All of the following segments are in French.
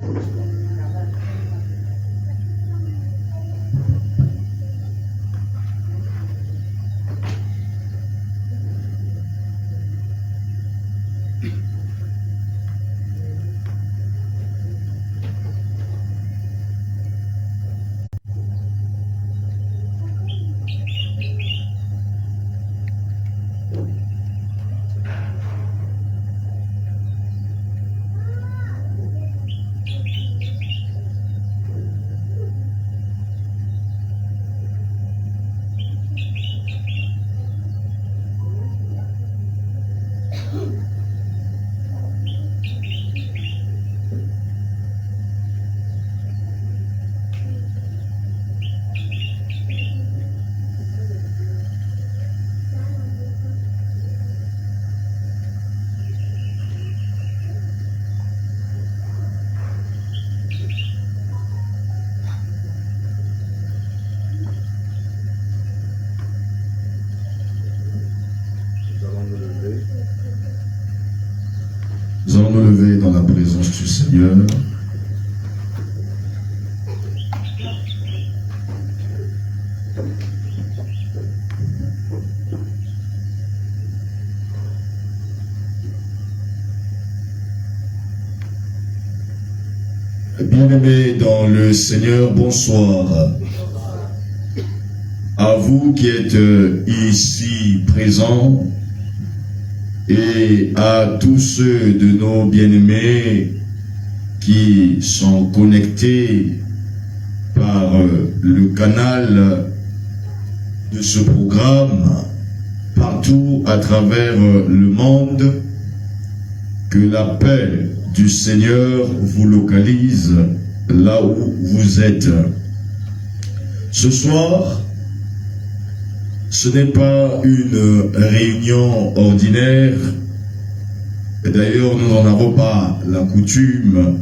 Nous allons nous lever dans la présence du Seigneur. Bien-aimés dans le Seigneur, bonsoir. À vous qui êtes ici présents, et à tous ceux de nos bien-aimés qui sont connectés par le canal de ce programme partout à travers le monde, que la paix du Seigneur vous localise là où vous êtes. Ce soir, ce n'est pas une réunion ordinaire, et d'ailleurs nous n'en avons pas la coutume.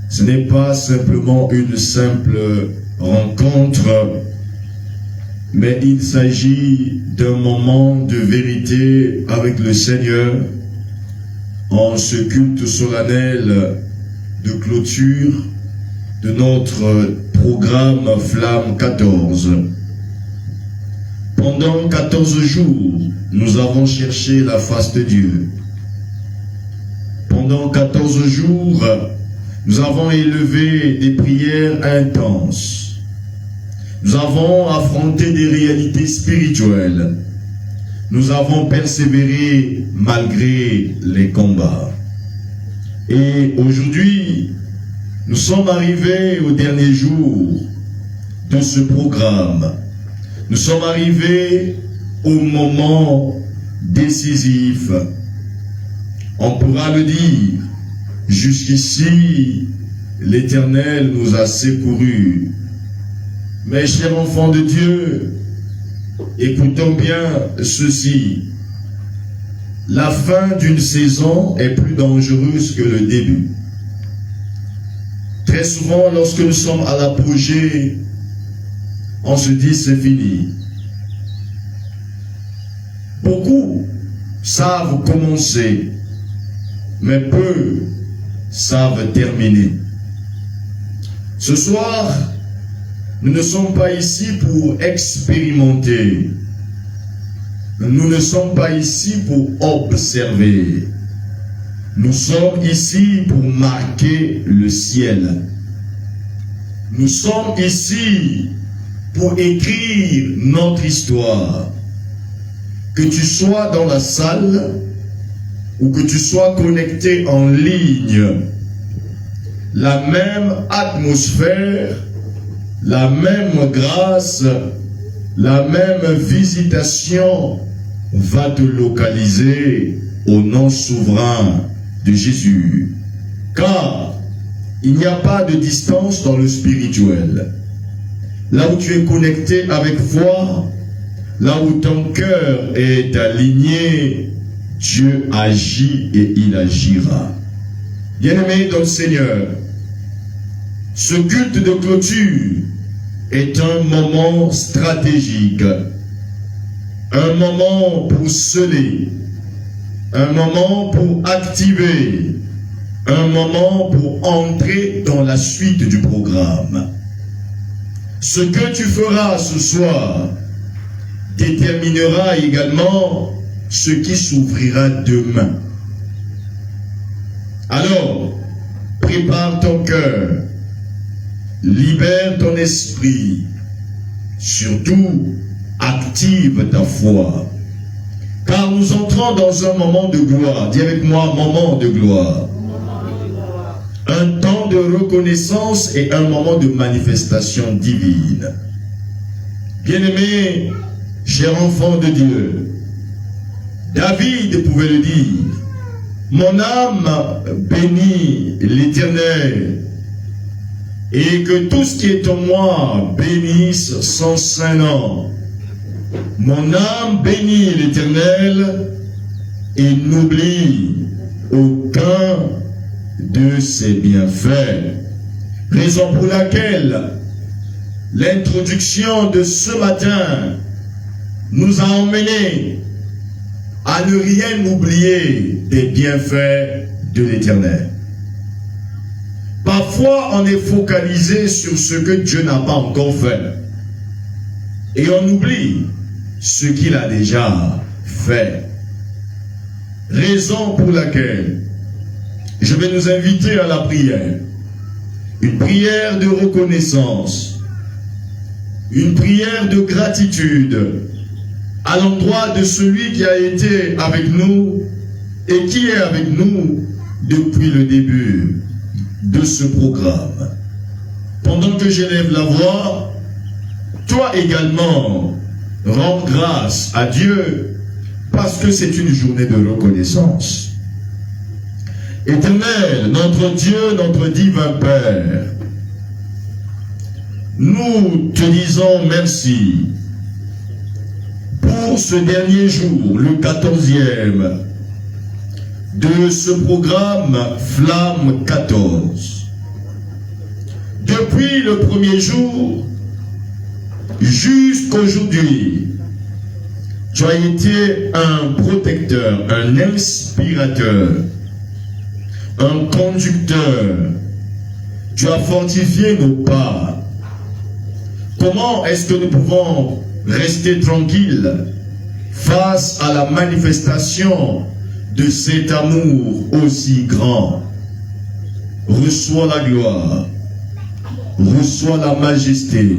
Ce n'est pas simplement une simple rencontre, mais il s'agit d'un moment de vérité avec le Seigneur en ce culte solennel de clôture de notre programme Flamme 14. Pendant 14 jours, nous avons cherché la face de Dieu. Pendant 14 jours, nous avons élevé des prières intenses. Nous avons affronté des réalités spirituelles. Nous avons persévéré malgré les combats. Et aujourd'hui, nous sommes arrivés au dernier jour de ce programme. Nous sommes arrivés au moment décisif. On pourra le dire, jusqu'ici, l'Éternel nous a secourus. Mes chers enfants de Dieu, écoutons bien ceci. La fin d'une saison est plus dangereuse que le début. Très souvent, lorsque nous sommes à l'apogée, on se dit c'est fini. Beaucoup savent commencer, mais peu savent terminer. Ce soir, nous ne sommes pas ici pour expérimenter. Nous ne sommes pas ici pour observer. Nous sommes ici pour marquer le ciel. Nous sommes ici pour écrire notre histoire. Que tu sois dans la salle ou que tu sois connecté en ligne, la même atmosphère, la même grâce, la même visitation va te localiser au nom souverain de Jésus. Car il n'y a pas de distance dans le spirituel. Là où tu es connecté avec foi, là où ton cœur est aligné, Dieu agit et il agira. Bien-aimés dans le Seigneur, ce culte de clôture est un moment stratégique, un moment pour sceller, un moment pour activer, un moment pour entrer dans la suite du programme. Ce que tu feras ce soir déterminera également ce qui s'ouvrira demain. Alors, prépare ton cœur, libère ton esprit, surtout active ta foi. Car nous entrons dans un moment de gloire. Dis avec moi, moment de gloire. Un temps de reconnaissance et un moment de manifestation divine. Bien-aimés, chers enfants de Dieu, David pouvait le dire, mon âme bénit l'Éternel, et que tout ce qui est en moi bénisse son saint nom. Mon âme bénit l'Éternel et n'oublie aucun de ses bienfaits. Raison pour laquelle l'introduction de ce matin nous a emmenés à ne rien oublier des bienfaits de l'Éternel. Parfois, on est focalisé sur ce que Dieu n'a pas encore fait. Et on oublie ce qu'il a déjà fait. Raison pour laquelle je vais nous inviter à la prière. Une prière de reconnaissance. Une prière de gratitude à l'endroit de celui qui a été avec nous et qui est avec nous depuis le début de ce programme. Pendant que j'élève la voix, toi également, rends grâce à Dieu parce que c'est une journée de reconnaissance. Éternel, notre Dieu, notre divin Père, nous te disons merci pour ce dernier jour, le 14e de ce programme Flamme 14. Depuis le premier jour jusqu'aujourd'hui, tu as été un protecteur, un inspirateur, un conducteur. Tu as fortifié nos pas. Comment est-ce que nous pouvons rester tranquilles face à la manifestation de cet amour aussi grand? Reçois la gloire, reçois la majesté,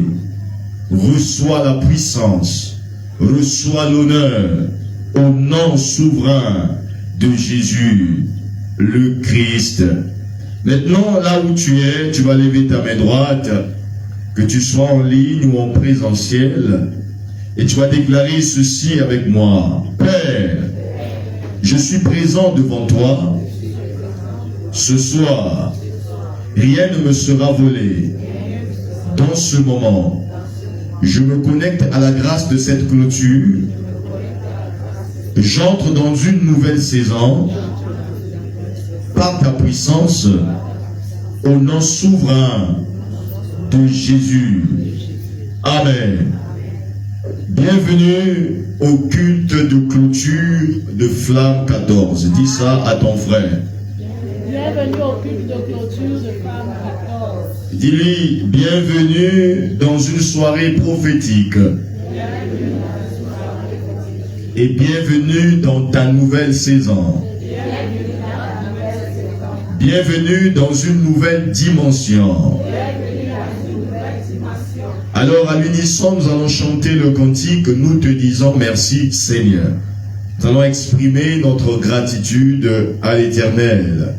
reçois la puissance, reçois l'honneur au nom souverain de Jésus, le Christ. Maintenant, là où tu es, tu vas lever ta main droite, que tu sois en ligne ou en présentiel, et tu vas déclarer ceci avec moi. Père, je suis présent devant toi. Ce soir, rien ne me sera volé. Dans ce moment, je me connecte à la grâce de cette clôture. J'entre dans une nouvelle saison par ta puissance au nom souverain de Jésus. Amen. Bienvenue au culte de clôture de Flamme 14. Dis ça à ton frère. Bienvenue au culte de clôture de Flamme 14. Dis-lui, bienvenue dans une soirée prophétique. Et bienvenue dans ta nouvelle saison. Bienvenue dans une nouvelle dimension. Alors à l'unisson, nous allons chanter le cantique, nous te disons merci Seigneur. Nous allons exprimer notre gratitude à l'Éternel.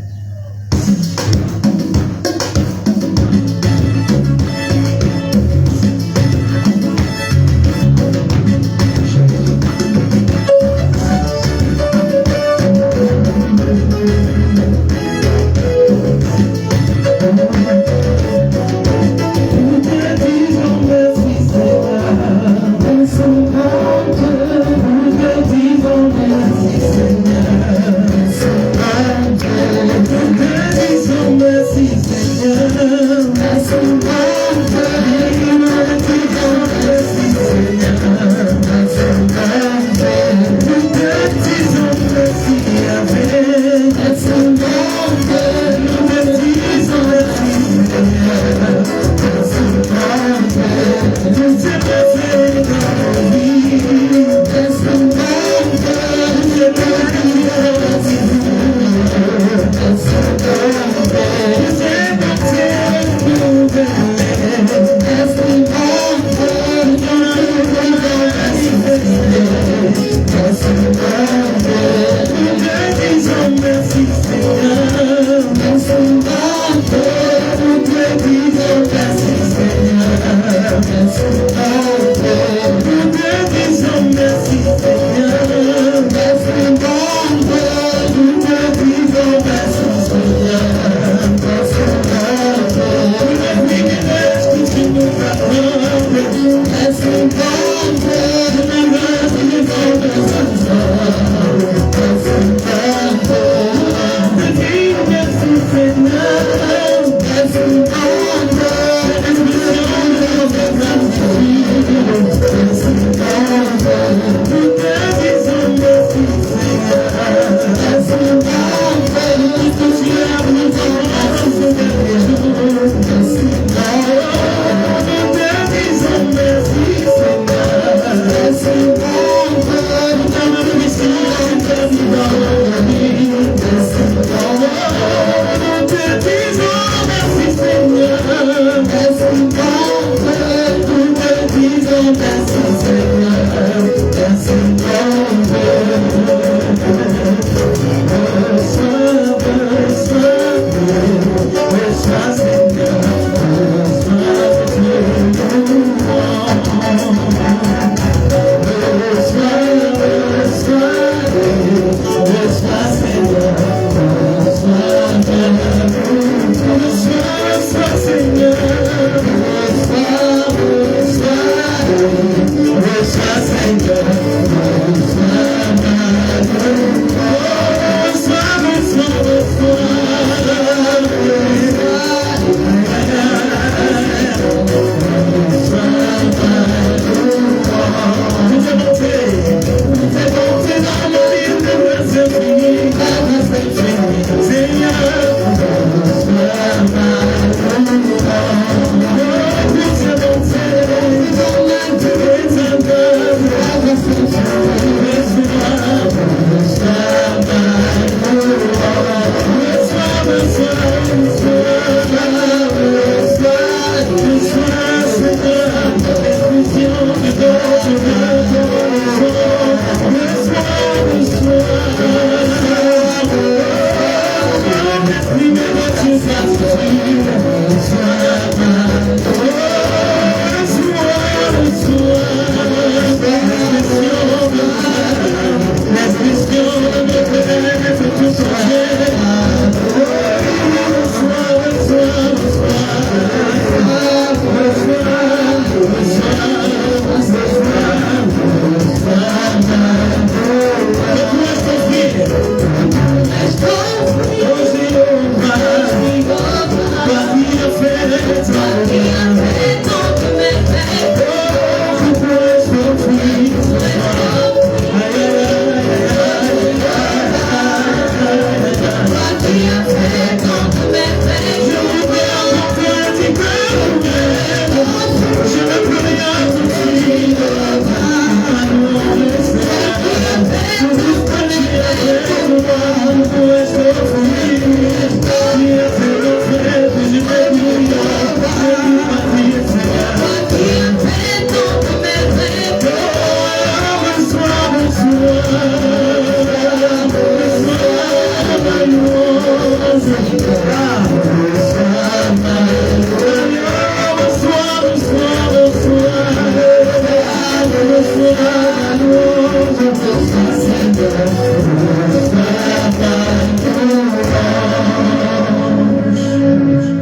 Merci Seigneur.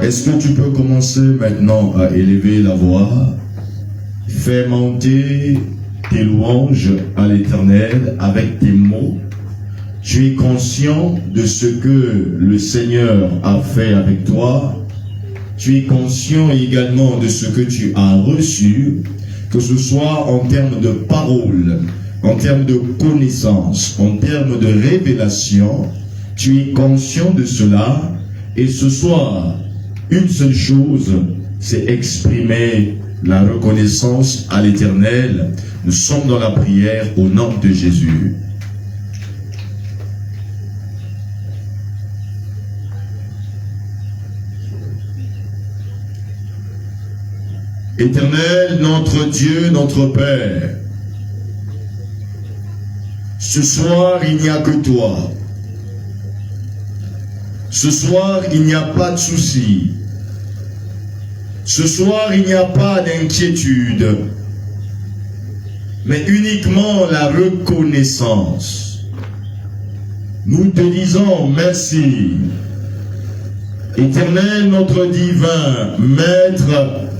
Est-ce que tu peux commencer maintenant à élever la voix? Fais monter tes louanges à l'Éternel avec tes mots. Tu es conscient de ce que le Seigneur a fait avec toi. Tu es conscient également de ce que tu as reçu, que ce soit en termes de paroles, en termes de connaissances, en termes de révélation. Tu es conscient de cela. Et ce soir, une seule chose, c'est exprimer la reconnaissance à l'Éternel. Nous sommes dans la prière au nom de Jésus. Éternel, notre Dieu, notre Père, ce soir, il n'y a que toi. Ce soir, il n'y a pas de souci. Ce soir, il n'y a pas d'inquiétude, mais uniquement la reconnaissance. Nous te disons merci. Éternel, notre divin Maître,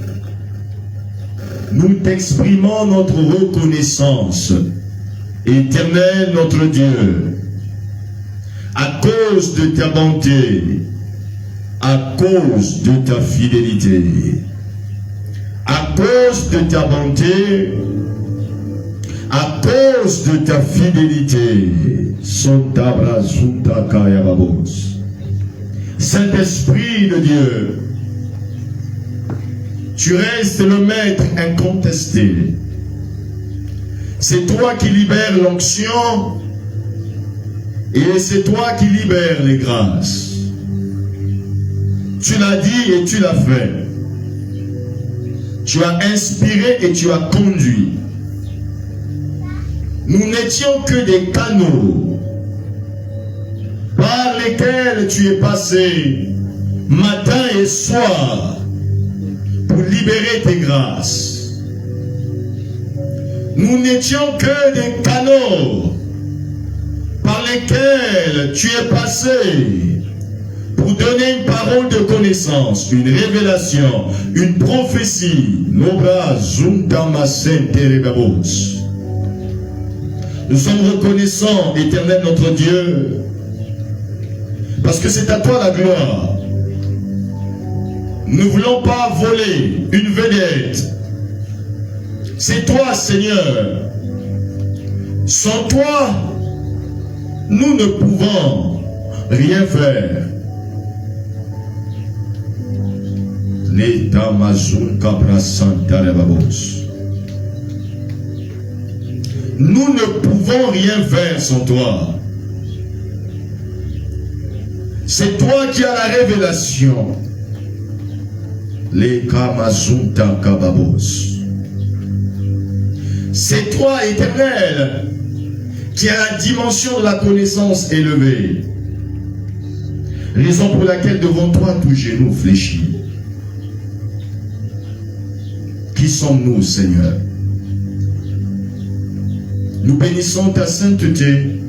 nous t'exprimons notre reconnaissance. Éternel, notre Dieu, à cause de ta bonté, à cause de ta fidélité, à cause de ta bonté, à cause de ta fidélité, Saint-Esprit de Dieu, tu restes le maître incontesté. C'est toi qui libères l'onction et c'est toi qui libères les grâces. Tu l'as dit et tu l'as fait. Tu as inspiré et tu as conduit. Nous n'étions que des canaux par lesquels tu es passé matin et soir pour libérer tes grâces. Nous n'étions que des canaux par lesquels tu es passé pour donner une parole de connaissance, une révélation, une prophétie. Nous sommes reconnaissants, Éternel notre Dieu, parce que c'est à toi la gloire. Nous ne voulons pas voler une vedette. C'est toi, Seigneur. Sans toi, nous ne pouvons rien faire. Nous ne pouvons rien faire sans toi. C'est toi qui as la révélation. C'est toi, Éternel, qui a la dimension de la connaissance élevée. Raison pour laquelle devant toi tout genou fléchit. Qui sommes-nous, Seigneur? Nous bénissons ta sainteté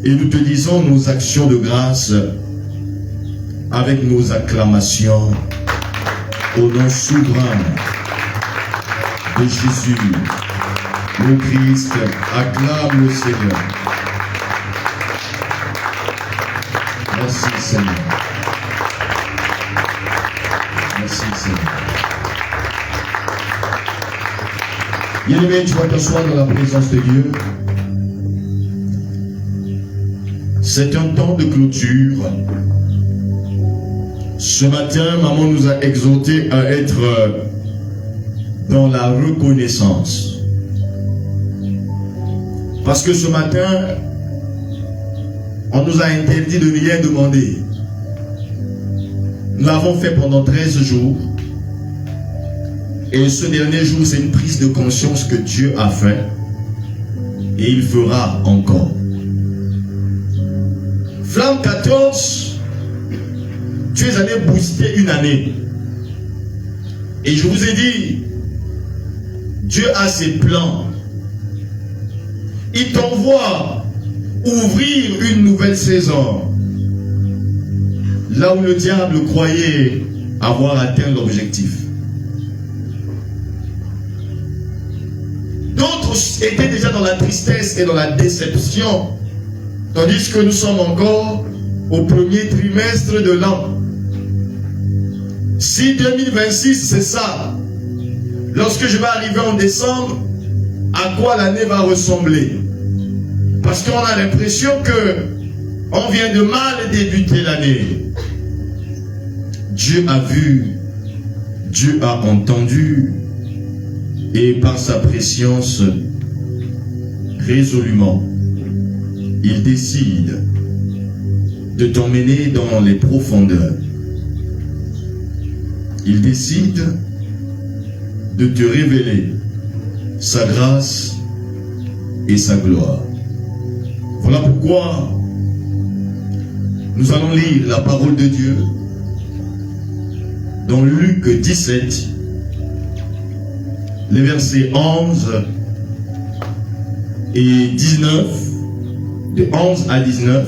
et nous te disons nos actions de grâce avec nos acclamations au nom souverain de Jésus. Le Christ acclame le Seigneur. Merci Seigneur. Merci Seigneur. Bien-aimé, tu vas t'asseoir dans la présence de Dieu. C'est un temps de clôture. Ce matin, maman nous a exhortés à être dans la reconnaissance. Parce que ce matin, on nous a interdit de rien demander. Nous l'avons fait pendant 13 jours. Et ce dernier jour, c'est une prise de conscience que Dieu a fait. Et il fera encore. Flamme 14, tu es allé booster une année. Et je vous ai dit, Dieu a ses plans. Il t'envoie ouvrir une nouvelle saison. là où le diable croyait avoir atteint l'objectif. D'autres étaient déjà dans la tristesse et dans la déception, tandis que nous sommes encore au premier trimestre de l'an. Si 2026 c'est ça, lorsque je vais arriver en décembre, à quoi l'année va ressembler? Parce qu'on a l'impression que on vient de mal débuter l'année. Dieu a vu, Dieu a entendu, et par sa préscience, résolument, il décide de t'emmener dans les profondeurs. Il décide de te révéler sa grâce et sa gloire. Voilà pourquoi nous allons lire la parole de Dieu dans Luc 17, les versets 11 et 19, de 11 à 19.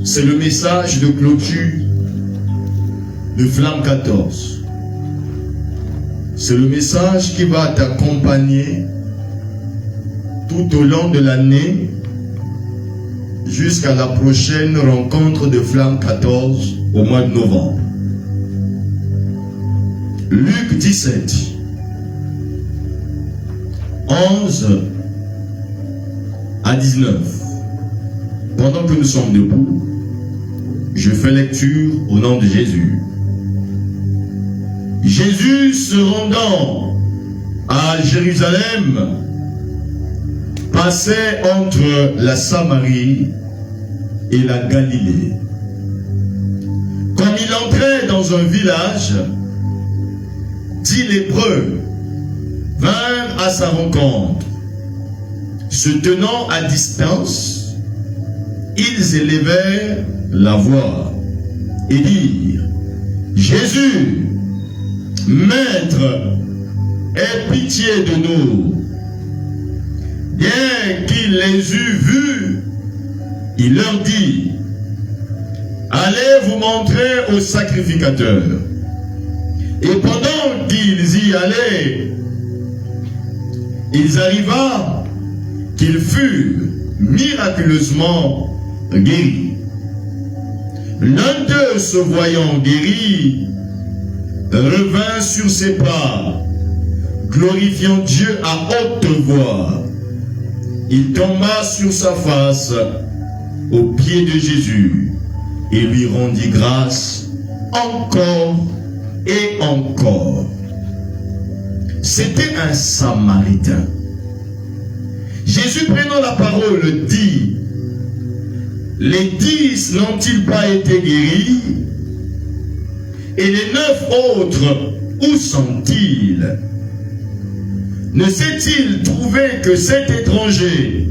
C'est le message de clôture de Flamme 14. C'est le message qui va t'accompagner tout au long de l'année jusqu'à la prochaine rencontre de Flamme 14 au mois de novembre. Luc 17, 11 à 19. Pendant que nous sommes debout, je fais lecture au nom de Jésus. Jésus se rendant à Jérusalem passait entre la Samarie et la Galilée. Comme il entrait dans un village, 10 lépreux vinrent à sa rencontre. Se tenant à distance, ils élevèrent la voix et dirent: Jésus, Maître, aie pitié de nous. Bien qu'il les eût vus, il leur dit: allez vous montrer au sacrificateur. Et pendant qu'ils y allaient, ils arriva qu'ils furent miraculeusement guéris. L'un d'eux, se voyant guéri, revint sur ses pas, glorifiant Dieu à haute voix. Il tomba sur sa face aux pieds de Jésus et lui rendit grâce encore et encore. C'était un Samaritain. Jésus, prenant la parole, dit: les 10 n'ont-ils pas été guéris? Et les 9 autres, où sont-ils? Ne s'est-il trouvé que cet étranger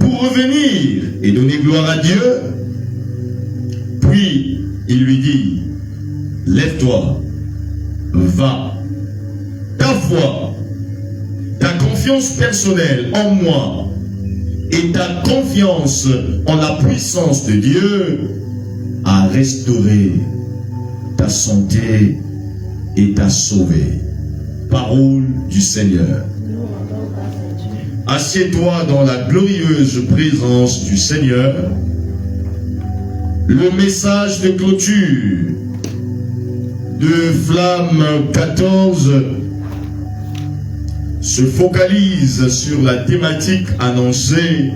pour revenir et donner gloire à Dieu? Puis il lui dit: lève-toi, va. Ta foi, ta confiance personnelle en moi et ta confiance en la puissance de Dieu a restauré ta santé et t'a sauvé. Parole du Seigneur. Assieds-toi dans la glorieuse présence du Seigneur. Le message de clôture de Flamme 14 se focalise sur la thématique annoncée,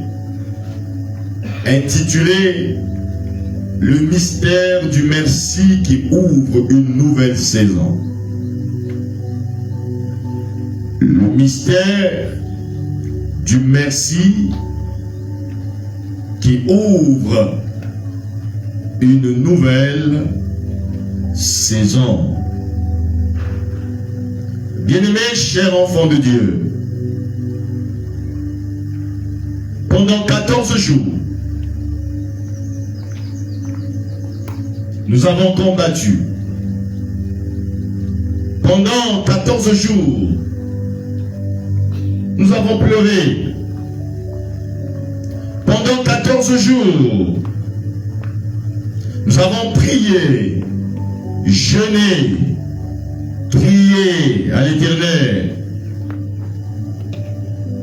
intitulée « Le mystère du merci qui ouvre une nouvelle saison ». Le mystère du merci qui ouvre une nouvelle saison. Bien-aimés, chers enfants de Dieu, pendant 14 jours, nous avons combattu. Pendant 14 jours, nous avons pleuré. Pendant 14 jours, Nous avons prié, jeûné, prié à l'Éternel.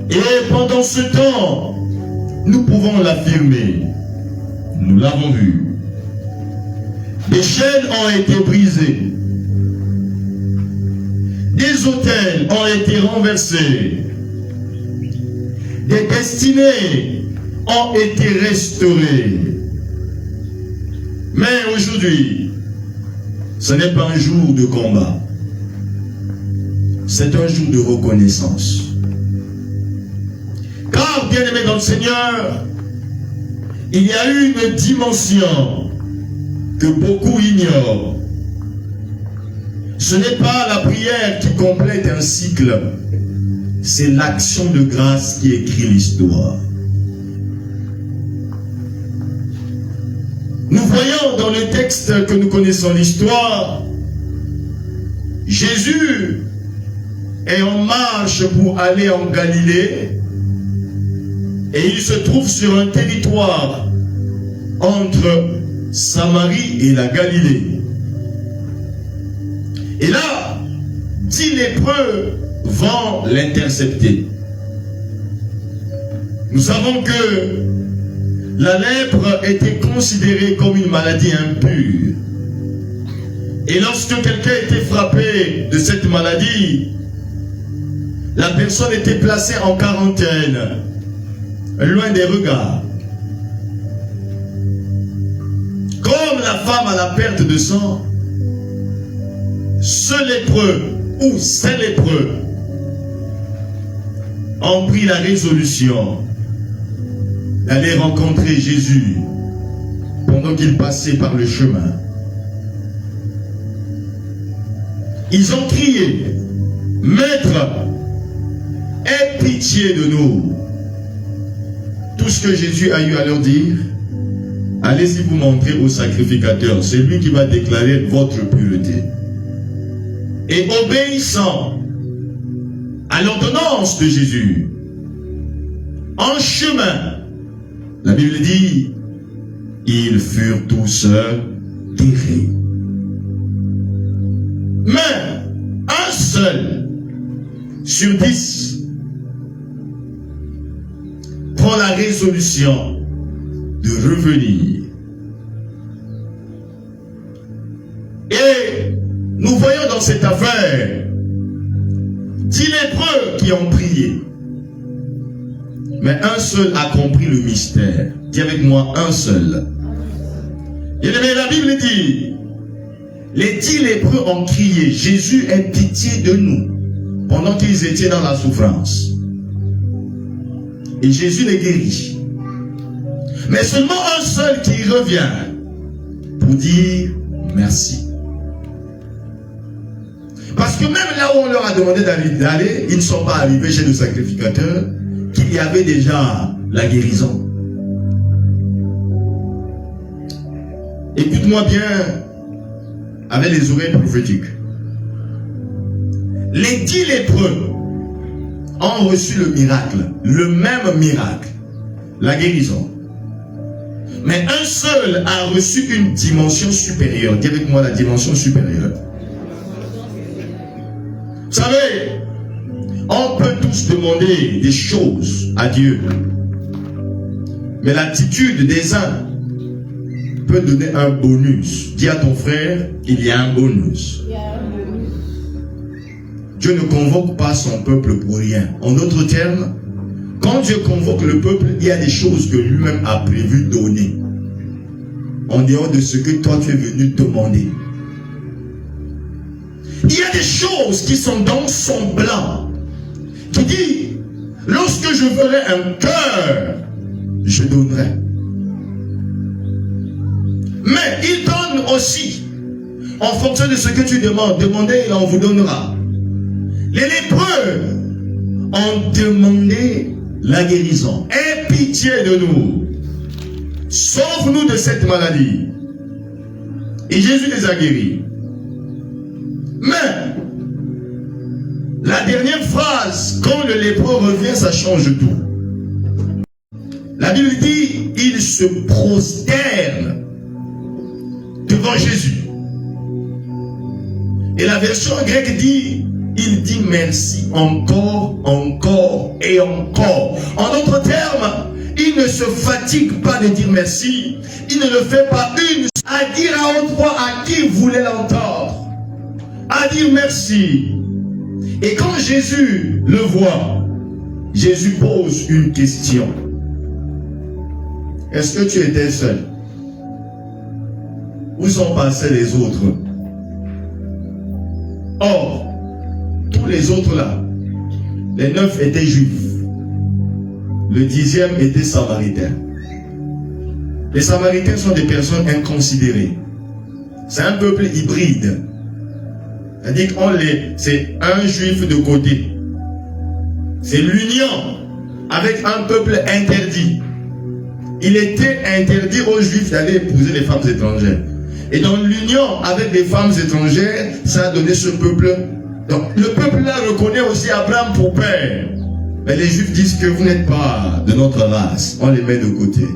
Et pendant ce temps, nous pouvons l'affirmer. Nous l'avons vu. Des chaînes ont été brisées. Des autels ont été renversés. Des destinées ont été restaurées. Mais aujourd'hui, ce n'est pas un jour de combat. C'est un jour de reconnaissance. Car, bien-aimés dans le Seigneur, il y a une dimension que beaucoup ignorent. Ce n'est pas la prière qui complète un cycle, c'est l'action de grâce qui écrit l'histoire. Nous voyons dans le texte que nous connaissons l'histoire, Jésus est en marche pour aller en Galilée et il se trouve sur un territoire entre Samarie et la Galilée. Et là, 10 lépreux vont l'intercepter. Nous savons que la lèpre était considérée comme une maladie impure. Et lorsque quelqu'un était frappé de cette maladie, la personne était placée en quarantaine, loin des regards. Comme la femme à la perte de sang, ce lépreux ou ces lépreux ont pris la résolution d'aller rencontrer Jésus pendant qu'il passait par le chemin. Ils ont crié, « Maître, aie pitié de nous !» Tout ce que Jésus a eu à leur dire, allez-y vous montrer au sacrificateur, c'est lui qui va déclarer votre pureté. Et obéissant à l'ordonnance de Jésus, en chemin, la Bible dit, ils furent tous guéris. Mais un seul sur 10 prend la résolution de revenir. Et nous voyons dans cette affaire 10 lépreux qui ont prié. Mais un seul a compris le mystère. Dis avec moi, un seul. Et la Bible dit, les 10 lépreux ont crié, Jésus ait pitié de nous, pendant qu'ils étaient dans la souffrance. Et Jésus les guérit. Mais seulement un seul qui revient pour dire merci. Parce que même là où on leur a demandé d'aller, ils ne sont pas arrivés chez le sacrificateur, qu'il y avait déjà la guérison. Écoute-moi bien avec les oreilles prophétiques. Les 10 lépreux ont reçu le miracle, le même miracle, la guérison. Mais un seul a reçu une dimension supérieure. Dis avec moi la dimension supérieure. Vous savez, on peut tous demander des choses à Dieu. Mais l'attitude des uns peut donner un bonus. Dis à ton frère, il y a un bonus. Dieu ne convoque pas son peuple pour rien. En d'autres termes, quand Dieu convoque le peuple, il y a des choses que lui-même a prévu donner. En dehors de ce que toi tu es venu demander. Il y a des choses qui sont dans son plan. Qui dit, lorsque je ferai un cœur, je donnerai. Mais il donne aussi, en fonction de ce que tu demandes. Demandez et on vous donnera. Les lépreux ont demandé la guérison. Aie pitié de nous. Sauve-nous de cette maladie. Et Jésus les a guéris. Mais, la dernière phrase, quand le lépreux revient, ça change tout. La Bible dit, il se prosterne devant Jésus. Et la version grecque dit, il dit merci encore, encore et encore. En d'autres termes, il ne se fatigue pas de dire merci. Il ne le fait pas une à dire à haute voix à qui voulait l'entendre. À dire merci. Et quand Jésus le voit, Jésus pose une question. Est-ce que tu étais seul? Où sont passés les autres? Or, tous les autres là, les 9 étaient juifs. Le 10e était samaritain. Les Samaritains sont des personnes inconsidérées. C'est un peuple hybride. C'est-à-dire c'est un juif de côté. C'est l'union avec un peuple interdit. Il était interdit aux juifs d'aller épouser les femmes étrangères. Et dans l'union avec les femmes étrangères, ça a donné ce peuple. Donc le peuple là reconnaît aussi Abraham pour père. Mais les juifs disent que vous n'êtes pas de notre race. On les met de côté.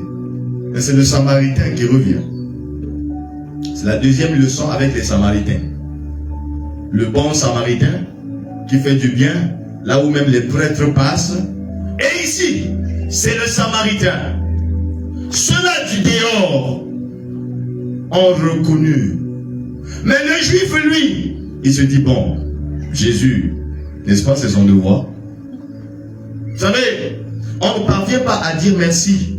Mais c'est le samaritain qui revient. C'est la deuxième leçon avec les samaritains. Le bon samaritain qui fait du bien là où même les prêtres passent. Et ici, c'est le samaritain. Ceux-là du dehors ont reconnu. Mais le juif, lui, il se dit, bon, Jésus, n'est-ce pas, c'est son devoir. Vous savez, on ne parvient pas à dire merci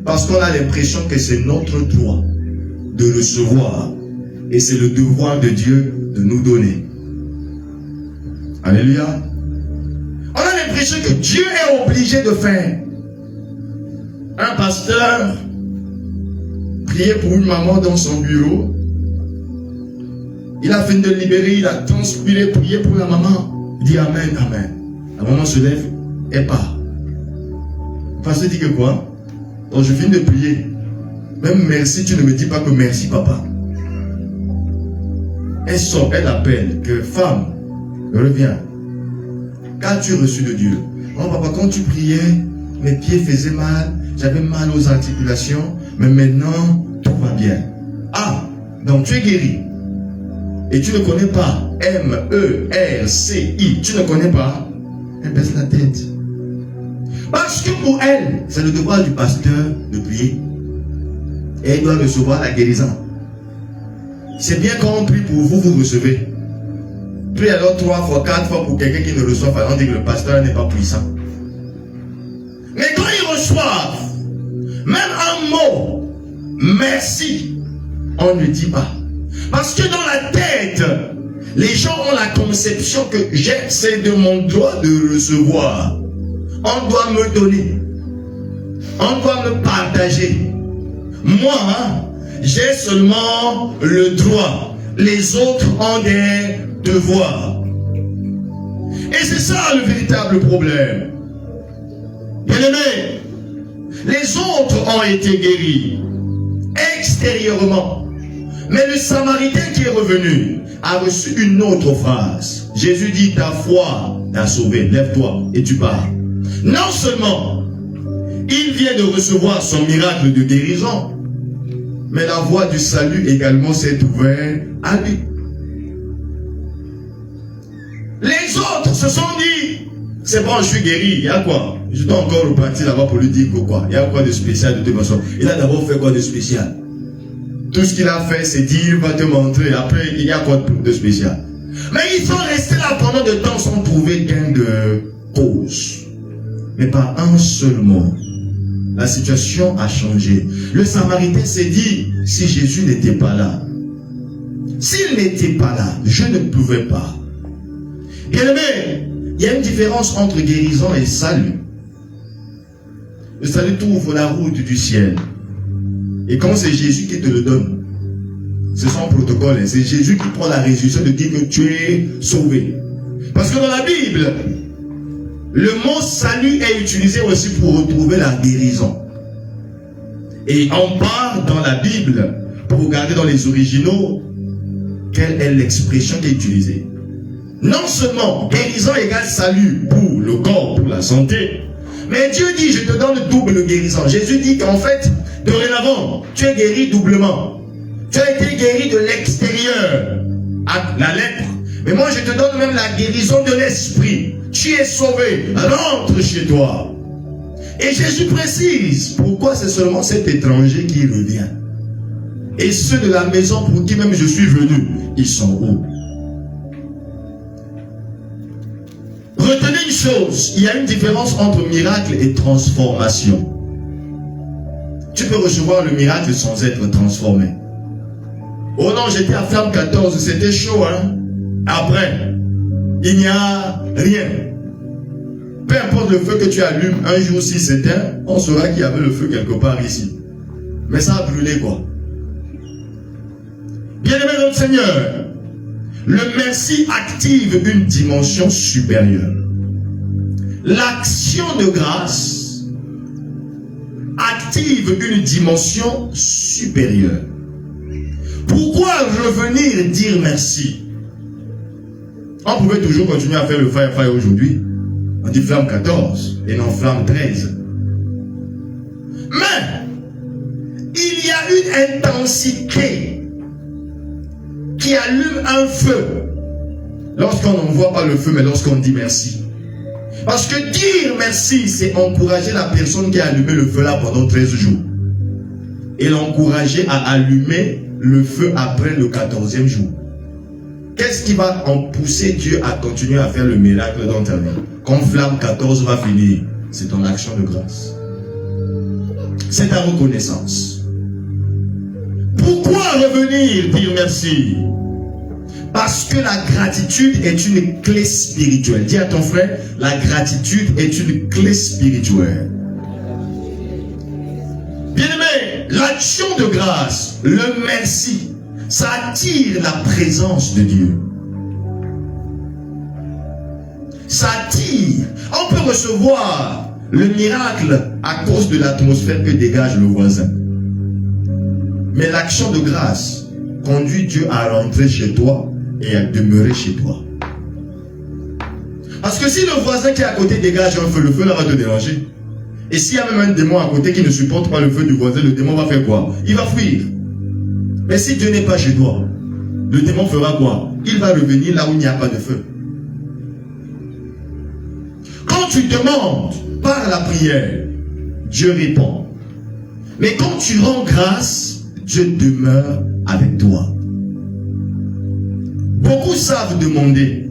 parce qu'on a l'impression que c'est notre droit de recevoir. Et c'est le devoir de Dieu de nous donner. Alléluia. On a l'impression que Dieu est obligé de faire. Un pasteur priait pour une maman dans son bureau. Il a fini de libérer, il a transpiré, prié pour la maman. Il dit Amen, Amen. La maman se lève et part. Le pasteur dit que quoi? Donc je finis de prier. Même merci, tu ne me dis pas que merci, papa. Elle sort, elle appelle que femme, reviens. Qu'as-tu reçu de Dieu? Oh papa, quand tu priais, mes pieds faisaient mal, j'avais mal aux articulations, mais maintenant, tout va bien. Ah, donc tu es guéri. Et tu ne connais pas M-E-R-C-I, tu ne connais pas? Elle baisse la tête. Parce que pour elle, c'est le devoir du pasteur de prier. Et elle doit recevoir la guérison. C'est bien quand on prie pour vous, vous recevez. Prie alors 3 fois, 4 fois pour quelqu'un qui ne reçoit pas. On dit que le pasteur n'est pas puissant. Mais quand ils reçoivent, même un mot, merci, on ne dit pas. Parce que dans la tête, les gens ont la conception que c'est de mon droit de recevoir. On doit me donner. On doit me partager. Moi, j'ai seulement le droit. Les autres ont des devoirs. Et c'est ça le véritable problème. Bien-aimés, les autres ont été guéris extérieurement. Mais le Samaritain qui est revenu a reçu une autre phrase. Jésus dit, ta foi t'a sauvé, lève-toi et tu pars. Non seulement il vient de recevoir son miracle de guérison, mais la voie du salut également s'est ouverte à lui. Les autres se sont dit, c'est bon, je suis guéri, il y a quoi? Je dois encore repartir là-bas pour lui dire que quoi? Il y a quoi de spécial de toute façon? Il a d'abord fait quoi de spécial? Tout ce qu'il a fait, c'est dire, il va te montrer. Après, il y a quoi de spécial? Mais ils sont restés là pendant de temps sans trouver gain de cause. Mais par un seul mot, la situation a changé. Le Samaritain s'est dit, si Jésus n'était pas là, s'il n'était pas là, je ne pouvais pas. Bien-aimé, il y a une différence entre guérison et salut. Le salut t'ouvre la route du ciel. Et quand c'est Jésus qui te le donne, c'est son protocole. C'est Jésus qui prend la résolution de dire que tu es sauvé. Parce que dans la Bible, le mot salut est utilisé aussi pour retrouver la guérison. Et on parle dans la Bible, pour regarder dans les originaux, quelle est l'expression qui est utilisée. Non seulement guérison égale salut pour le corps, pour la santé, mais Dieu dit, je te donne double guérison. Jésus dit qu'en fait, dorénavant, tu es guéri doublement. Tu as été guéri de l'extérieur, à la lèpre. Mais moi, je te donne même la guérison de l'esprit. Tu es sauvé. Rentre chez toi. Et Jésus précise pourquoi c'est seulement cet étranger qui revient. Et ceux de la maison pour qui même je suis venu, ils sont où? Retenez une chose, il y a une différence entre miracle et transformation. Tu peux recevoir le miracle sans être transformé. Oh non, j'étais à flamme 14, c'était chaud, hein? Après, il n'y a rien. Peu importe le feu que tu allumes, un jour si s'éteint, on saura qu'il y avait le feu quelque part ici. Mais ça a brûlé quoi? Bien-aimé notre Seigneur, le merci active une dimension supérieure. L'action de grâce active une dimension supérieure. Pourquoi revenir dire merci? On pouvait toujours continuer à faire le fire aujourd'hui. On dit flamme 14 et non flamme 13. Mais il y a une intensité qui allume un feu lorsqu'on n'envoie pas le feu, mais lorsqu'on dit merci. Parce que dire merci, c'est encourager la personne qui a allumé le feu là pendant 13 jours. Et l'encourager à allumer le feu après le 14e jour. Qu'est-ce qui va en pousser Dieu à continuer à faire le miracle dans ta vie? Quand flamme 14 va finir, c'est ton action de grâce. C'est ta reconnaissance. Pourquoi revenir dire merci? Parce que la gratitude est une clé spirituelle. Dis à ton frère, la gratitude est une clé spirituelle. Bien-aimé, l'action de grâce, le merci, ça attire la présence de Dieu. Ça attire. On peut recevoir le miracle à cause de l'atmosphère que dégage le voisin. Mais l'action de grâce conduit Dieu à rentrer chez toi et à demeurer chez toi. Parce que si le voisin qui est à côté dégage un feu, le feu là va te déranger. Et s'il y a même un démon à côté qui ne supporte pas le feu du voisin, le démon va faire quoi? Il va fuir. Mais si Dieu n'est pas chez toi, le démon fera quoi? Il va revenir là où il n'y a pas de feu. Quand tu demandes par la prière, Dieu répond. Mais quand tu rends grâce, Dieu demeure avec toi. Beaucoup savent demander,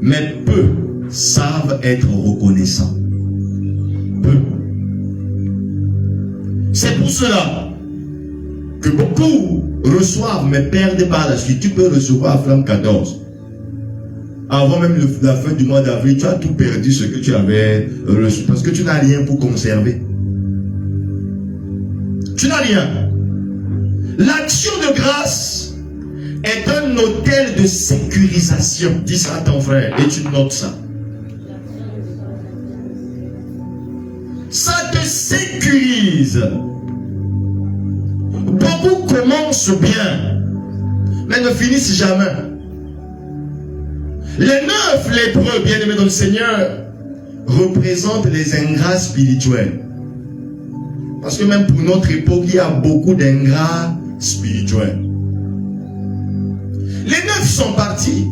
mais peu savent être reconnaissants. Peu. C'est pour cela que beaucoup reçoivent mais perdent par la suite. Tu peux recevoir flamme 14. Avant même la fin du mois d'avril, tu as tout perdu ce que tu avais reçu. Parce que tu n'as rien pour conserver. Tu n'as rien. L'action de grâce est un hôtel de sécurisation. Dis ça à ton frère et tu notes ça. Ça te sécurise. Beaucoup commencent bien, mais ne finissent jamais. Les 9 lépreux, bien-aimés dans le Seigneur, représentent les ingrats spirituels. Parce que même pour notre époque, il y a beaucoup d'ingrats spirituels. Les 9 sont partis.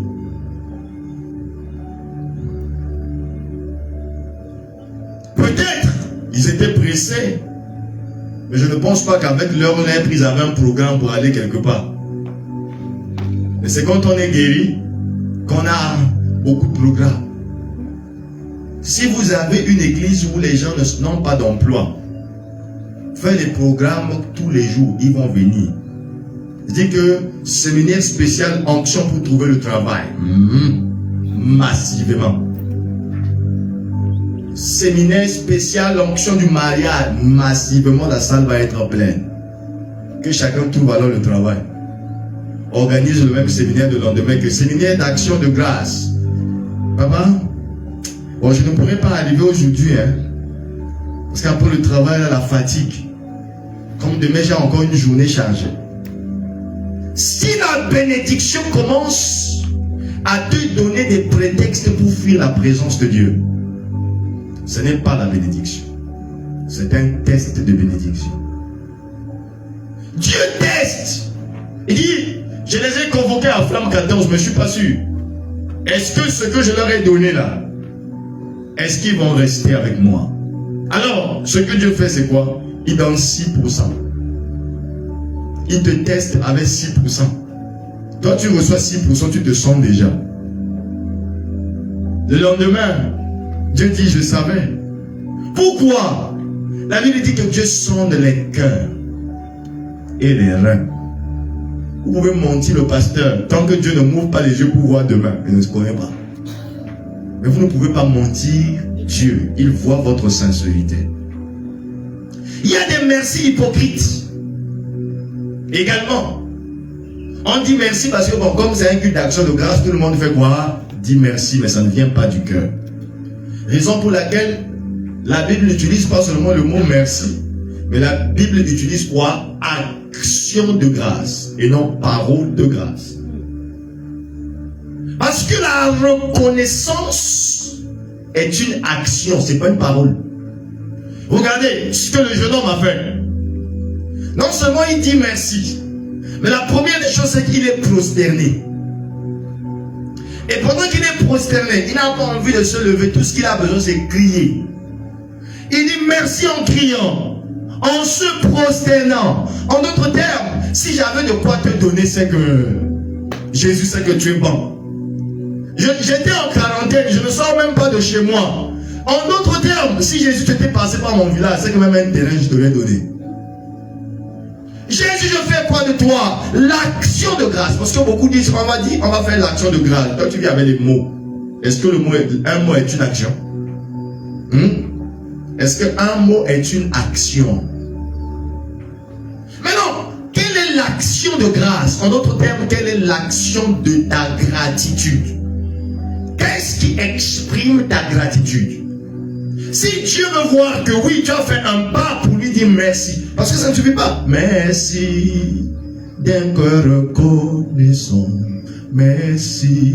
Peut-être ils étaient pressés, mais je ne pense pas qu'avec leur lèpre, ils avaient un programme pour aller quelque part. Et c'est quand on est guéri qu'on a beaucoup de programmes. Si vous avez une église où les gens n'ont pas d'emploi, faites des programmes tous les jours, ils vont venir. Je dis que séminaire spécial onction pour trouver le travail. Massivement. Séminaire spécial onction du mariage. Massivement, la salle va être pleine. Que chacun trouve alors le travail. Organise le même séminaire de lendemain que séminaire d'action de grâce. Papa, bon, je ne pourrais pas arriver aujourd'hui, hein, parce qu'après le travail, la fatigue. Comme demain, j'ai encore une journée chargée. Si la bénédiction commence à te donner des prétextes pour fuir la présence de Dieu, ce n'est pas la bénédiction. C'est un test de bénédiction. Dieu teste Il dit, je les ai convoqués à Flamme 14, mais je ne suis pas sûr. Est-ce que ce que je leur ai donné là, est-ce qu'ils vont rester avec moi? Alors, ce que Dieu fait, c'est quoi? Il donne 6%. Il te teste avec 6%. Toi, tu reçois 6%, tu te sens déjà. Le lendemain, Dieu dit, je savais. Pourquoi? La Bible dit que Dieu sonde les cœurs et les reins. Vous pouvez mentir le pasteur. Tant que Dieu ne m'ouvre pas les yeux pour voir demain, il ne se connaît pas. Mais vous ne pouvez pas mentir Dieu. Il voit votre sincérité. Il y a des merci hypocrites. Également. On dit merci parce que bon, comme c'est un culte d'action de grâce, tout le monde fait quoi? Dit merci, mais ça ne vient pas du cœur. Raison pour laquelle la Bible n'utilise pas seulement le mot merci, mais la Bible utilise quoi? Action de grâce et non parole de grâce. Parce que la reconnaissance est une action, c'est pas une parole. Regardez ce que le jeune homme a fait. Non seulement il dit merci, mais la première des choses c'est qu'il est prosterné. Et pendant qu'il est prosterné, il n'a pas envie de se lever. Tout ce qu'il a besoin c'est crier. Il dit merci en criant, en se prosternant. En d'autres termes, si j'avais de quoi te donner, c'est que Jésus sait que tu es bon. J'étais en quarantaine, je ne sors même pas de chez moi. En d'autres termes, si Jésus t'était passé par mon village, c'est que même un terrain je te l'ai donné. Jésus, je fais quoi de toi? L'action de grâce. Parce que beaucoup disent, on va faire l'action de grâce. Toi, tu viens avec les mots. Est-ce que un mot est une action? Est-ce qu'un mot est une action? Maintenant, quelle est l'action de grâce? En d'autres termes, quelle est l'action de ta gratitude? Qu'est-ce qui exprime ta gratitude? Si Dieu veut voir que oui, tu as fait un pas pour lui dire merci, parce que ça ne suffit pas. Merci d'un cœur reconnaissant. Merci,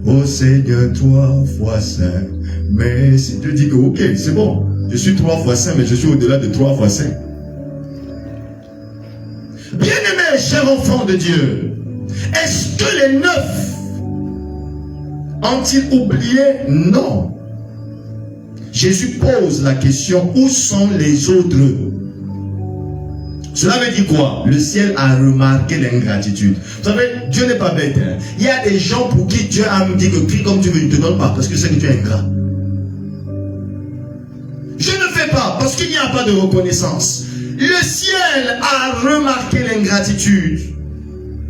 ô Seigneur, 3 fois saint. Merci. Dieu dit que ok, c'est bon. Je suis 3 fois saint, mais je suis au-delà de 3 fois saint. Bien-aimés, chers enfants de Dieu, est-ce que les 9 ont-ils oublié? Non. Jésus pose la question, où sont les autres? Cela veut dire quoi? Le ciel a remarqué l'ingratitude. Vous savez, Dieu n'est pas bête. Hein? Il y a des gens pour qui Dieu a dit que crie comme tu veux, il ne te donne pas parce que c'est que tu es ingrat. Je ne fais pas parce qu'il n'y a pas de reconnaissance. Le ciel a remarqué l'ingratitude.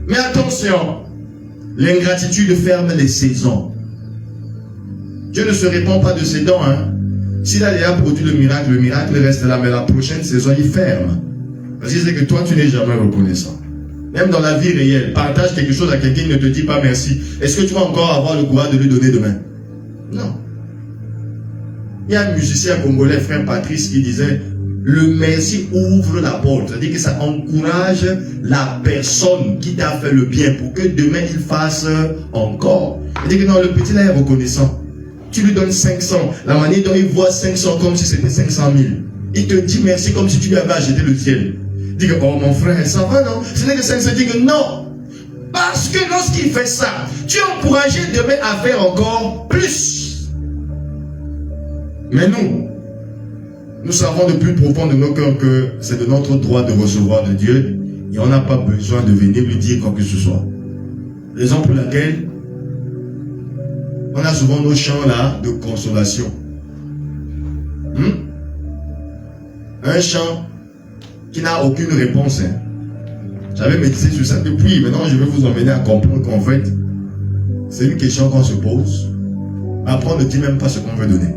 Mais attention, l'ingratitude ferme les saisons. Dieu ne se répand pas de ses dons. Hein? S'il a déjà produit le miracle reste là, mais la prochaine saison, il ferme. Parce que c'est que toi, tu n'es jamais reconnaissant. Même dans la vie réelle, partage quelque chose à quelqu'un, il ne te dit pas merci. Est-ce que tu vas encore avoir le courage de lui donner demain? Non. Il y a un musicien congolais, frère Patrice, qui disait, le merci ouvre la porte. C'est-à-dire que ça encourage la personne qui t'a fait le bien pour que demain, il fasse encore. C'est-à-dire que non, le petit là est reconnaissant. Tu lui donnes 500. La manière dont il voit 500 comme si c'était 500 000. Il te dit merci comme si tu lui avais acheté le ciel. Il dit que, oh mon frère, ça va non? Ce n'est que 500. Il dit que non. Parce que lorsqu'il fait ça, tu es encouragé demain à faire encore plus. Mais nous savons de plus profond de nos cœurs que c'est de notre droit de recevoir de Dieu. Et on n'a pas besoin de venir lui dire quoi que ce soit. Raison pour laquelle on a souvent nos chants là de consolation. Un chant qui n'a aucune réponse. Hein. J'avais médité sur ça depuis. Maintenant, je vais vous emmener à comprendre qu'en fait, c'est une question qu'on se pose. Après, on ne dit même pas ce qu'on veut donner.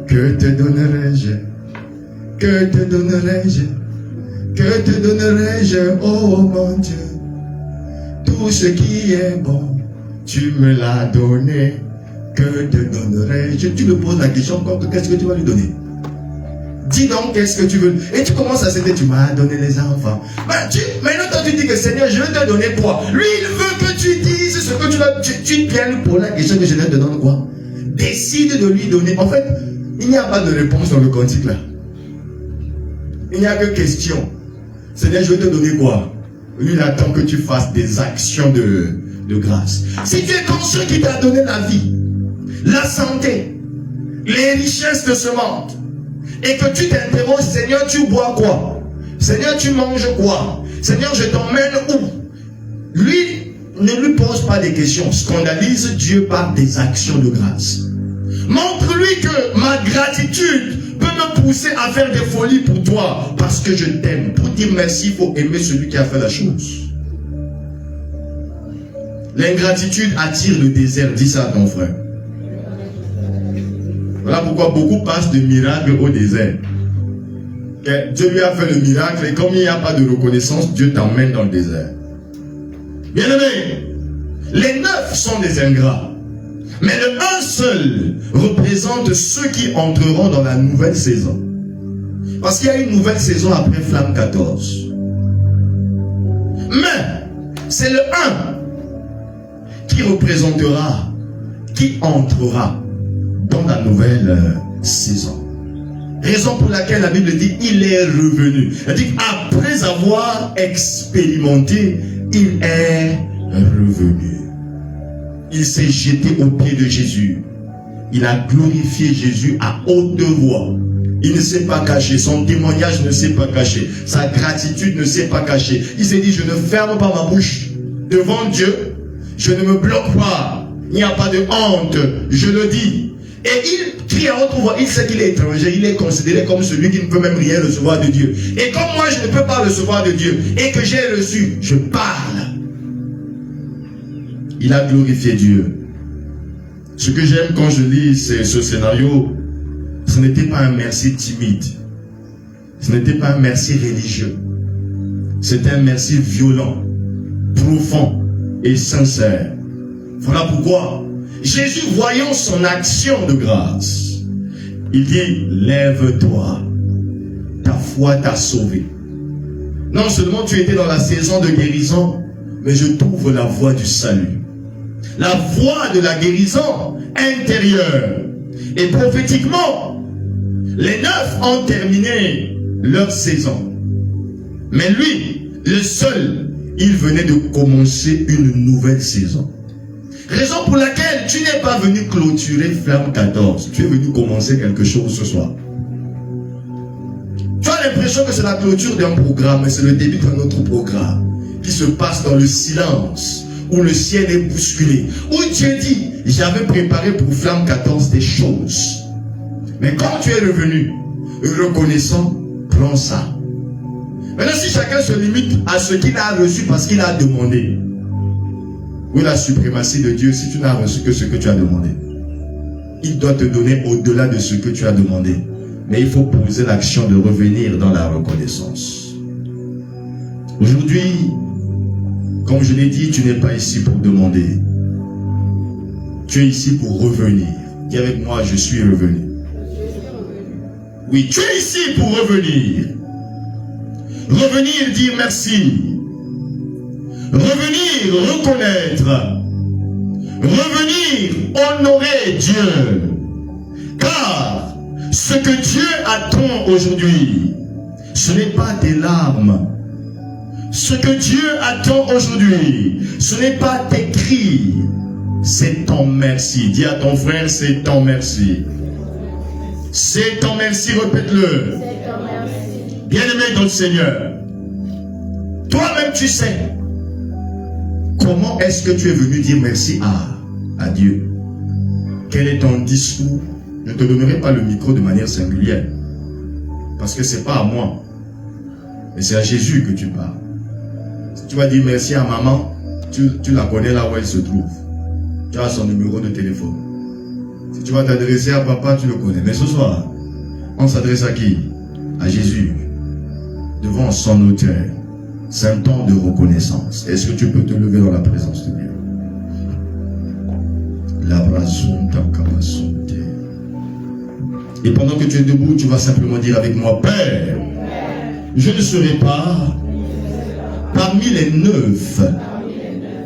Que te donnerai-je? Que te donnerai-je? Que te donnerai-je, oh mon Dieu? Tout ce qui est bon, tu me l'as donné. Que te donnerai-je? Tu me poses la question, qu'est-ce que tu vas lui donner? Dis donc, qu'est-ce que tu veux? Et tu commences à citer, tu m'as donné les enfants. Maintenant, toi, tu dis que Seigneur, je vais te donner quoi? Lui, il veut que tu dises ce que tu dois. Tu viens pour la question que je vais te donner quoi? Décide de lui donner. En fait, il n'y a pas de réponse dans le cantique là. Il n'y a que question. Seigneur, je vais te donner quoi? Lui, il attend que tu fasses des actions de grâce. Si tu es conscient qu'il t'a donné la vie, la santé, les richesses de ce monde, et que tu t'interroges, Seigneur, tu bois quoi? Seigneur, tu manges quoi? Seigneur, je t'emmène où? Lui, ne lui pose pas des questions. Scandalise Dieu par des actions de grâce. Montre-lui que ma gratitude peut me pousser à faire des folies pour toi, parce que je t'aime. Pour dire merci, il faut aimer celui qui a fait la chose. L'ingratitude attire le désert. Dis ça à ton frère. Voilà pourquoi beaucoup passent de miracle au désert. Dieu lui a fait le miracle et comme il n'y a pas de reconnaissance, Dieu t'emmène dans le désert. Bien aimé, les 9 sont des ingrats. Mais le un seul représente ceux qui entreront dans la nouvelle saison. Parce qu'il y a une nouvelle saison après Flamme 14. Mais c'est le un qui représentera, qui entrera dans la nouvelle saison. Raison pour laquelle la Bible dit il est revenu. Elle dit après avoir expérimenté, il est revenu. Il s'est jeté aux pieds de Jésus. Il a glorifié Jésus à haute voix. Il ne s'est pas caché. Son témoignage ne s'est pas caché. Sa gratitude ne s'est pas cachée. Il s'est dit, je ne ferme pas ma bouche devant Dieu. Je ne me bloque pas. Il n'y a pas de honte. Je le dis. Et il crie à haute voix. Il sait qu'il est étranger. Il est considéré comme celui qui ne peut même rien recevoir de Dieu. Et comme moi, je ne peux pas recevoir de Dieu et que j'ai reçu, je parle. Il a glorifié Dieu. Ce que j'aime quand je lis ce scénario, ce n'était pas un merci timide. Ce n'était pas un merci religieux. C'était un merci violent, profond et sincère. Voilà pourquoi Jésus, voyant son action de grâce, il dit, lève-toi, ta foi t'a sauvé. Non seulement tu étais dans la saison de guérison, mais je t'ouvre la voie du salut. La voie de la guérison intérieure. Et prophétiquement, les 9 ont terminé leur saison. Mais lui, le seul, il venait de commencer une nouvelle saison. Raison pour laquelle tu n'es pas venu clôturer Flamme 14. Tu es venu commencer quelque chose ce soir. Tu as l'impression que c'est la clôture d'un programme, mais c'est le début d'un autre programme qui se passe dans le silence, où le ciel est bousculé, où Dieu dit, j'avais préparé pour Flamme 14 des choses. Mais quand tu es revenu, reconnaissant, prends ça. Maintenant, si chacun se limite à ce qu'il a reçu parce qu'il a demandé, où est la suprématie de Dieu si tu n'as reçu que ce que tu as demandé? Il doit te donner au-delà de ce que tu as demandé. Mais il faut poser l'action de revenir dans la reconnaissance. Aujourd'hui, comme je l'ai dit, tu n'es pas ici pour demander. Tu es ici pour revenir. Dis avec moi, je suis revenu. Oui, tu es ici pour revenir. Revenir, dire merci. Revenir, reconnaître. Revenir, honorer Dieu. Car ce que Dieu attend aujourd'hui, ce n'est pas tes larmes. Ce que Dieu attend aujourd'hui, ce n'est pas tes cris, c'est ton merci. Dis à ton frère, c'est ton merci. C'est ton merci, répète-le. Bien-aimé dans le Seigneur, toi-même tu sais comment est-ce que tu es venu dire merci à Dieu. Quel est ton discours? Je ne te donnerai pas le micro de manière singulière, parce que ce n'est pas à moi, mais c'est à Jésus que tu parles. Si tu vas dire merci à maman, tu la connais là où elle se trouve. Tu as son numéro de téléphone. Si tu vas t'adresser à papa, tu le connais. Mais ce soir, on s'adresse à qui? À Jésus. Devant son auteur. C'est un temps de reconnaissance. Est-ce que tu peux te lever dans la présence de Dieu? Et pendant que tu es debout, tu vas simplement dire avec moi, Père, je ne serai pas parmi les 9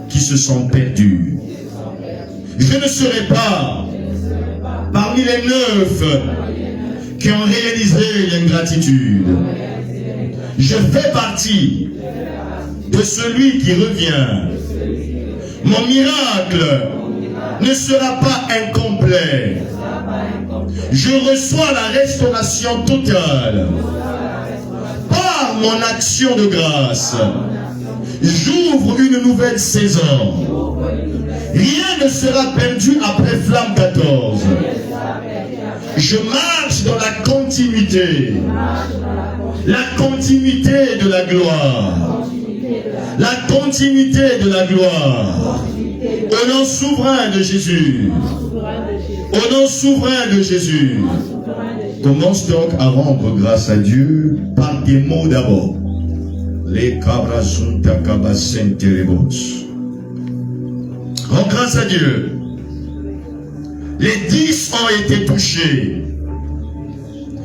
qui se sont perdus. Je ne serai pas parmi les 9 qui ont réalisé l'ingratitude. Je fais partie de de celui qui revient. Mon miracle ne sera pas incomplet. Je reçois la restauration totale par mon action de grâce. J'ouvre une nouvelle saison. Rien ne sera perdu après Flamme 14. Je marche dans la continuité. La continuité de la gloire. La continuité de la gloire. Au nom souverain de Jésus. Au nom souverain de Jésus. Commence donc à rendre grâce à Dieu par des mots d'abord. Les cabras sont à cabasente rebos. Rends grâce à Dieu. Les 10 ont été touchés,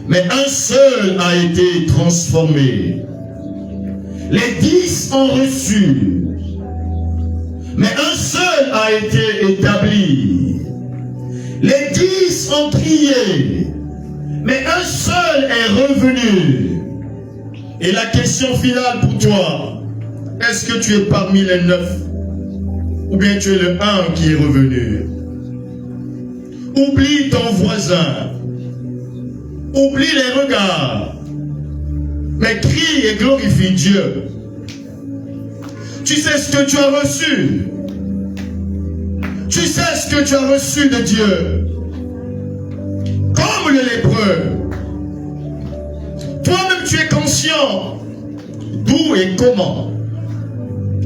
mais un seul a été transformé. Les 10 ont reçu, mais un seul a été établi. Les 10 ont crié, mais un seul est revenu. Et la question finale pour toi, est-ce que tu es parmi les 9 ou bien tu es le 1 qui est revenu? Oublie ton voisin. Oublie les regards. Mais crie et glorifie Dieu. Tu sais ce que tu as reçu. Tu sais ce que tu as reçu de Dieu. Comme le lépreux. Toi-même tu es conscient d'où et comment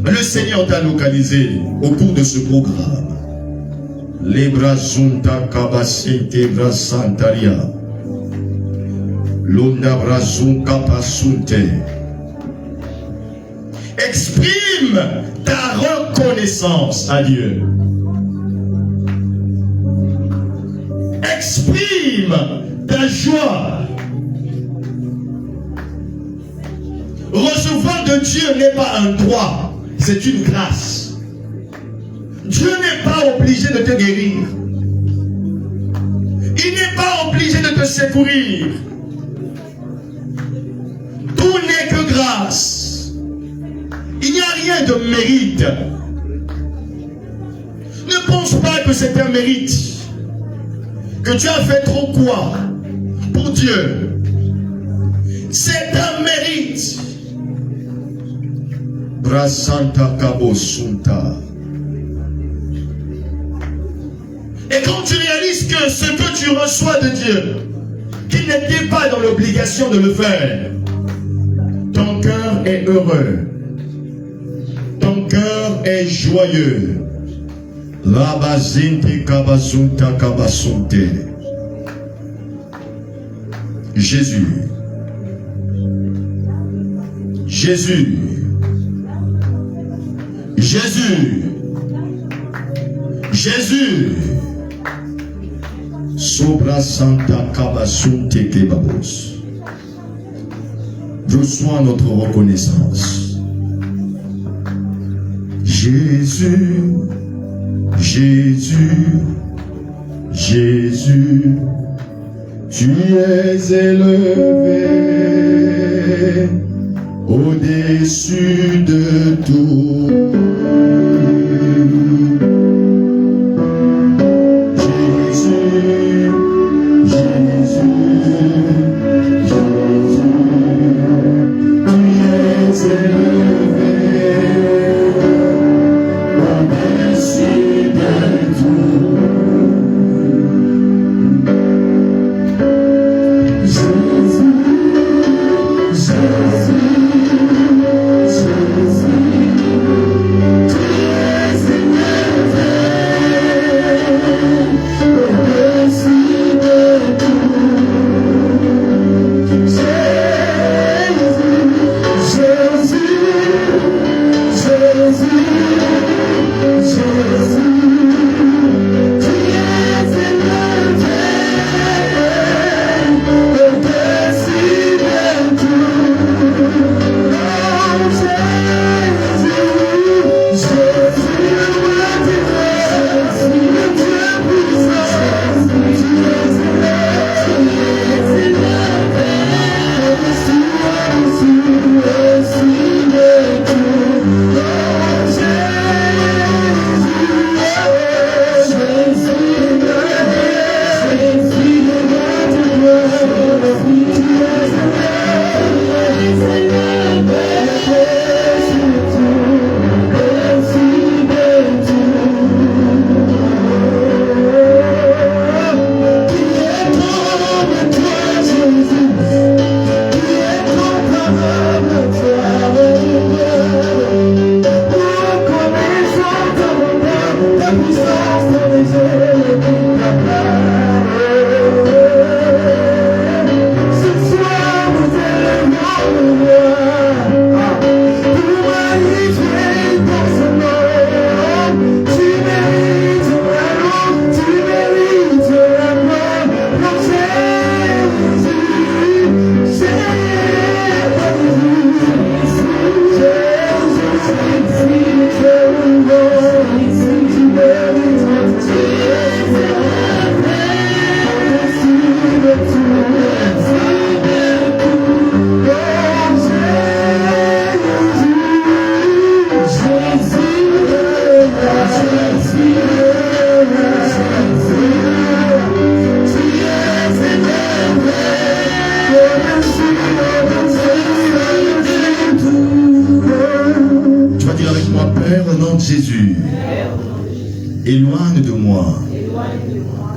le Seigneur t'a localisé au cours de ce programme. Lebra Zunta Kabasente Brasantaria. Lunda Brazun Kapasunte. Exprime ta reconnaissance à Dieu. Exprime ta joie. Recevoir de Dieu n'est pas un droit, c'est une grâce. Dieu n'est pas obligé de te guérir. Il n'est pas obligé de te secourir. Tout n'est que grâce. Il n'y a rien de mérite. Ne pense pas que c'est un mérite. Que tu as fait trop quoi pour Dieu. C'est un mérite. Brasanta Kabosunta. Et quand tu réalises que ce que tu reçois de Dieu, qu'il n'était pas dans l'obligation de le faire, ton cœur est heureux. Ton cœur est joyeux. Labazinte kabasunta kabasunte. Jésus. Jésus. Jésus. Jésus. Sobra Santa Kabasunte Kebabos. Reçois notre reconnaissance. Jésus, Jésus, Jésus, tu es élevé au-dessus de tout. Jésus, éloigne de moi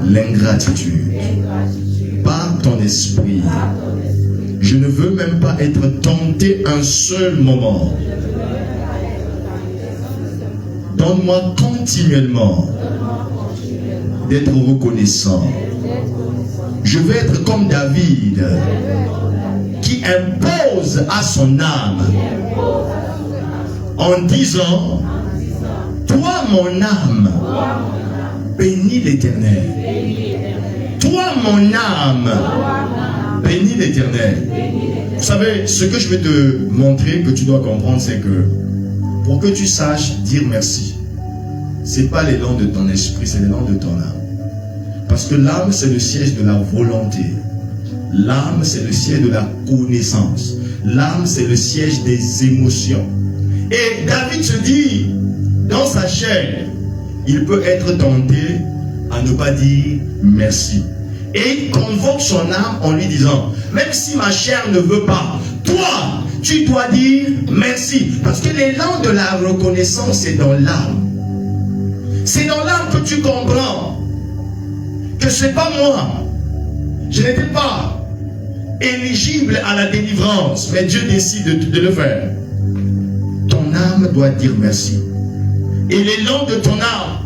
l'ingratitude. Par ton esprit, je ne veux même pas être tenté un seul moment. Donne-moi continuellement d'être reconnaissant. Je veux être comme David qui impose à son âme en disant: toi mon âme, bénis l'Éternel. Toi mon âme, bénis l'Éternel. Vous savez, ce que je vais te montrer, que tu dois comprendre, c'est que pour que tu saches dire merci, ce n'est pas l'élan de ton esprit, c'est l'élan de ton âme. Parce que l'âme, c'est le siège de la volonté. L'âme, c'est le siège de la connaissance. L'âme, c'est le siège des émotions. Et David se dit, dans sa chair, il peut être tenté à ne pas dire merci. Et il convoque son âme en lui disant, même si ma chair ne veut pas, toi, tu dois dire merci. Parce que l'élan de la reconnaissance, c'est dans l'âme. C'est dans l'âme que tu comprends que ce n'est pas moi. Je n'étais pas éligible à la délivrance, mais Dieu décide de le faire. Ton âme doit dire merci. Et l'élan de ton âme,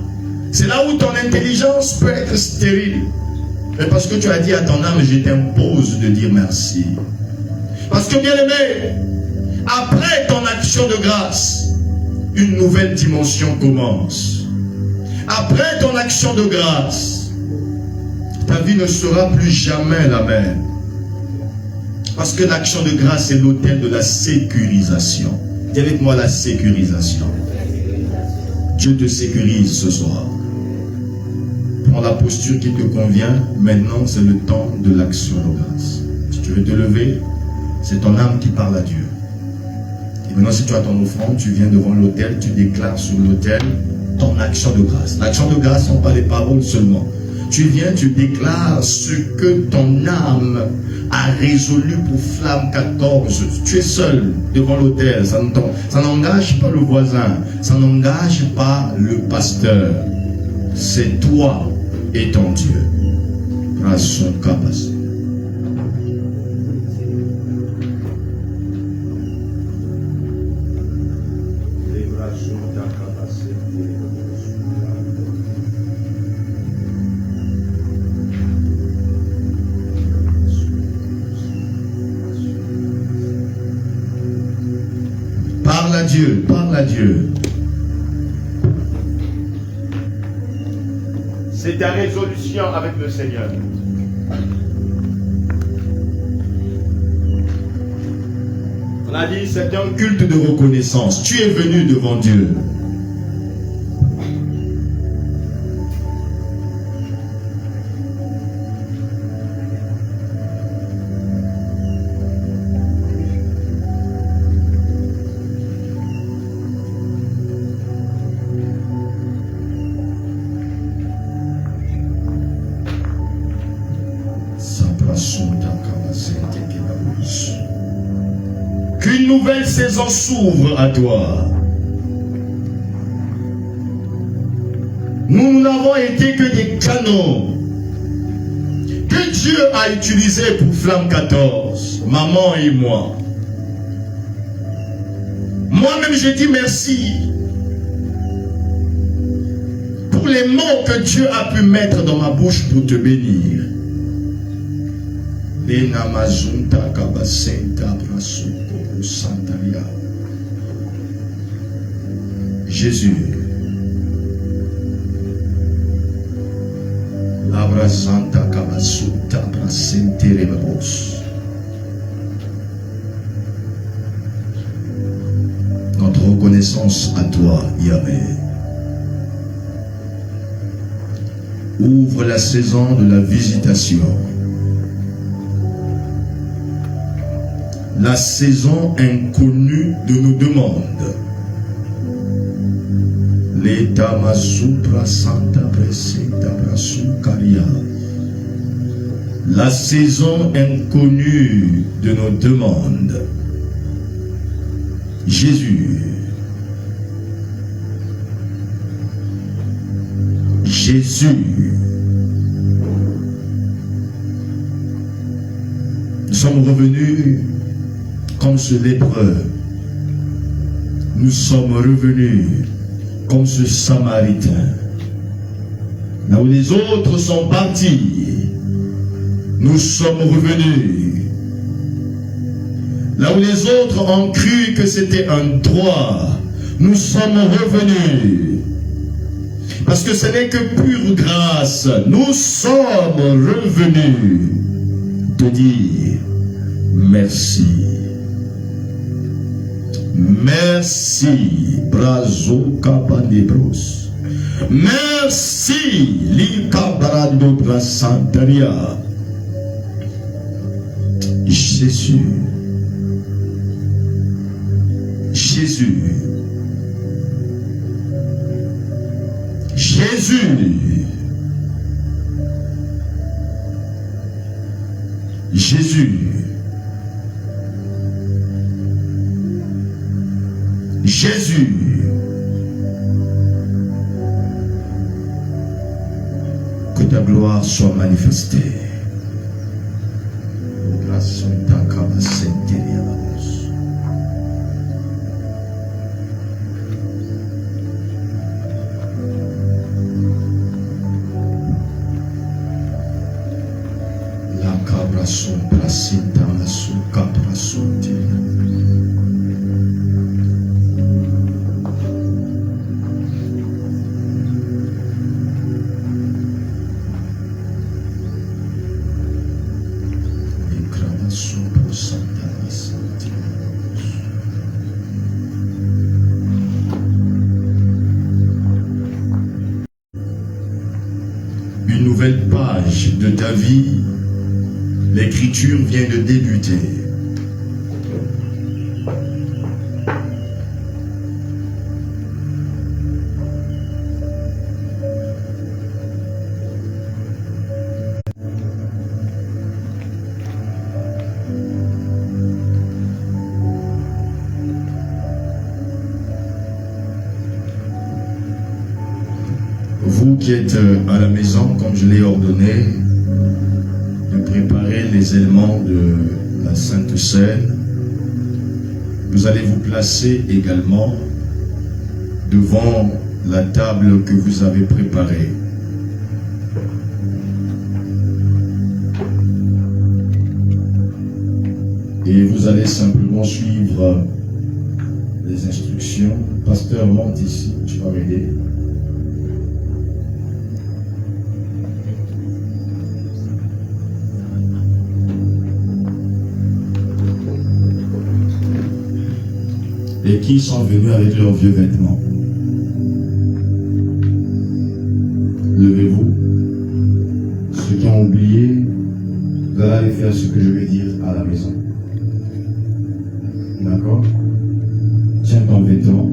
c'est là où ton intelligence peut être stérile. Mais parce que tu as dit à ton âme, je t'impose de dire merci. Parce que bien aimé, après ton action de grâce, une nouvelle dimension commence. Après ton action de grâce, ta vie ne sera plus jamais la même. Parce que l'action de grâce est l'autel de la sécurisation. Dis avec moi la sécurisation. Dieu te sécurise ce soir. Prends la posture qui te convient. Maintenant, c'est le temps de l'action de grâce. Si tu veux te lever, c'est ton âme qui parle à Dieu. Et maintenant, si tu as ton offrande, tu viens devant l'autel, tu déclares sur l'autel ton action de grâce. L'action de grâce, ce ne sont pas les paroles seulement. Tu viens, tu déclares ce que ton âme a résolu pour Flamme 14. Tu es seul devant l'autel. Ça n'engage pas le voisin. Ça n'engage pas le pasteur. C'est toi et ton Dieu. Grâce son capacité. Parle à Dieu. C'est ta résolution avec le Seigneur. On a dit, c'est un culte de reconnaissance. Tu es venu devant Dieu. Qu'une nouvelle saison s'ouvre à toi. Nous n'avons été que des canaux que Dieu a utilisés pour Flamme 14, maman et moi. Moi-même, je dis merci pour les mots que Dieu a pu mettre dans ma bouche pour te bénir. Jésus. Notre reconnaissance à toi, Yahweh. Ouvre la saison de la visitation. La saison inconnue de nos demandes. L'état masupra santa presenta brasucaria. La saison inconnue de nos demandes. Jésus. Jésus. Nous sommes revenus comme ce lépreux. Nous sommes revenus comme ce Samaritain. Là où les autres sont partis, nous sommes revenus. Là où les autres ont cru que c'était un droit, nous sommes revenus. Parce que ce n'est que pure grâce. Nous sommes revenus te dire merci. Merci, Brazo Cabanebros. Merci, Licabrado Brasantaria. Jésus. Jésus. Jésus. Jésus. Jésus. Que ta gloire soit manifestée. La cabra son placenta la su cabra son. Une nouvelle page de ta vie, l'écriture vient de débuter. Vous qui êtes à la maison, comme je l'ai ordonné, de préparer les éléments de la Sainte Seine, vous allez vous placer également devant la table que vous avez préparée. Et vous allez simplement suivre les instructions. Pasteur, monte ici, tu vas m'aider. Et qui sont venus avec leurs vieux vêtements. Levez-vous. Ceux qui ont oublié, vous allez aller faire ce que je vais dire à la maison. D'accord? Tiens ton vêtement.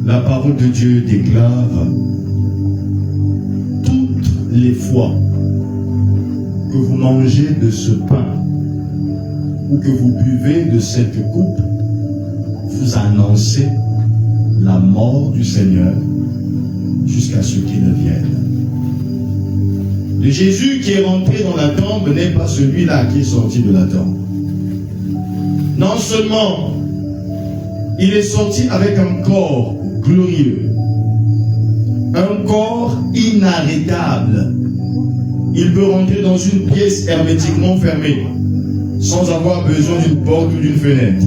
La parole de Dieu déclare toutes les fois que vous mangez de ce pain ou que vous buvez de cette coupe, vous annoncez la mort du Seigneur jusqu'à ce qu'il vienne. Le Jésus qui est rentré dans la tombe n'est pas celui-là qui est sorti de la tombe. Non seulement il est sorti avec un corps glorieux, un corps inarrêtable. Il peut rentrer dans une pièce hermétiquement fermée, sans avoir besoin d'une porte ou d'une fenêtre.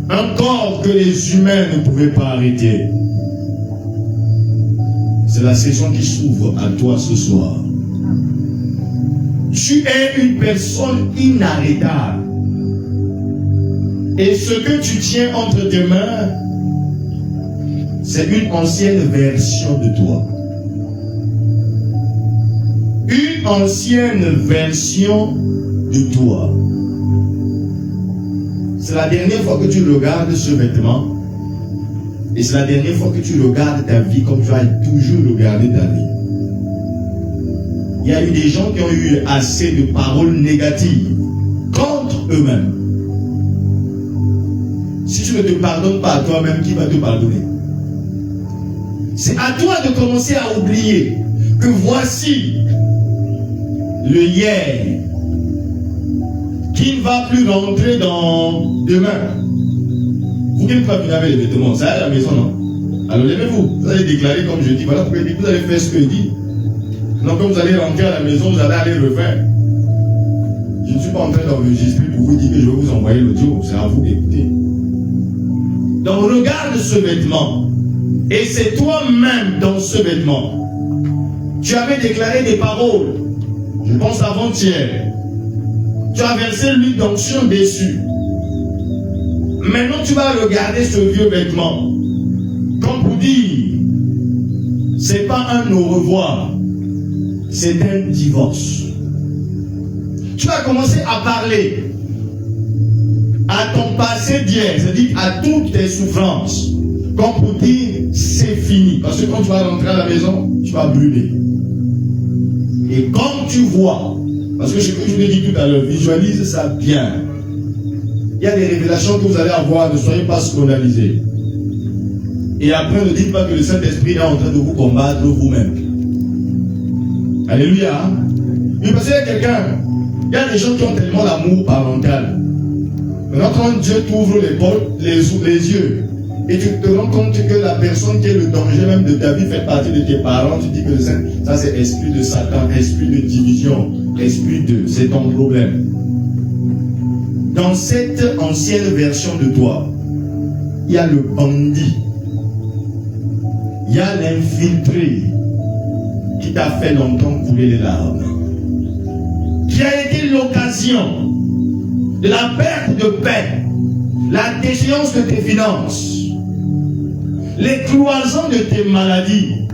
Un corps que les humains ne pouvaient pas arrêter. C'est la saison qui s'ouvre à toi ce soir. Tu es une personne inarrêtable. Et ce que tu tiens entre tes mains, c'est une ancienne version de toi. Une ancienne version de toi. C'est la dernière fois que tu regardes ce vêtement. Et c'est la dernière fois que tu regardes ta vie comme tu as toujours regardé ta vie. Il y a eu des gens qui ont eu assez de paroles négatives contre eux-mêmes. Si tu ne te pardonnes pas à toi-même, qui va te pardonner? C'est à toi de commencer à oublier que voici le hier qui ne va plus rentrer dans demain. Vous qui ne pouvez pas venir avec les vêtements, ça à la maison, non? Alors levez-vous, vous allez déclarer comme je dis, voilà pourquoi vous allez faire ce que je dis. Non, quand vous allez rentrer à la maison, vous allez aller refaire. Je ne suis pas en train d'enregistrer pour vous dire que je vais vous envoyer l'audio, c'est à vous d'écouter. Donc regarde ce vêtement. Et c'est toi-même dans ce vêtement. Tu avais déclaré des paroles. Je pense avant-hier. Tu as versé l'huile d'onction dessus. Maintenant tu vas regarder ce vieux vêtement. Comme pour dire, c'est pas un au revoir. C'est un divorce. Tu vas commencer à parler à ton passé d'hier, c'est-à-dire à toutes tes souffrances, comme pour dire c'est fini. Parce que quand tu vas rentrer à la maison, tu vas brûler. Et comme tu vois, parce que ce que je vous ai dit tout à l'heure, visualise ça bien. Il y a des révélations que vous allez avoir, ne soyez pas scandalisés. Et après, ne dites pas que le Saint-Esprit est en train de vous combattre vous-même. Alléluia. Oui, parce qu'il y a quelqu'un, il y a des gens qui ont tellement l'amour parental. Maintenant, quand Dieu t'ouvre les yeux, et tu te rends compte que la personne qui est le danger même de ta vie fait partie de tes parents, tu dis que ça c'est esprit de Satan, esprit de division, esprit de... c'est ton problème. Dans cette ancienne version de toi, il y a le bandit, il y a l'infiltré qui t'a fait longtemps couler les larmes, qui a été l'occasion de la perte de paix, la déchéance de tes finances, les cloisons de tes maladies.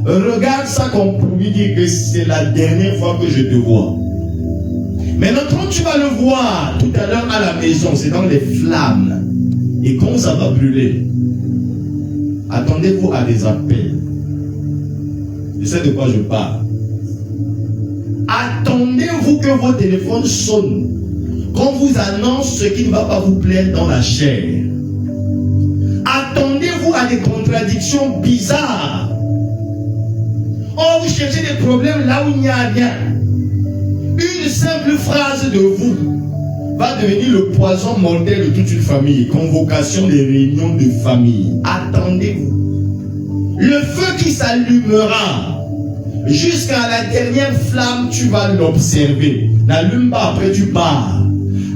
Regarde ça comme pour lui dire que c'est la dernière fois que je te vois. Maintenant, quand tu vas le voir tout à l'heure à la maison, c'est dans les flammes. Et quand ça va brûler, attendez-vous à des appels. Je sais de quoi je parle. Attendez-vous que vos téléphones sonnent qu'on vous annonce ce qui ne va pas vous plaire dans la chair. Attendez-vous à des contradictions bizarres. Oh, vous cherchez des problèmes là où il n'y a rien. Une simple phrase de vous va devenir le poison mortel de toute une famille. Convocation des réunions de famille. Attendez-vous. Le feu qui s'allumera jusqu'à la dernière flamme, tu vas l'observer. N'allume pas, après tu pars.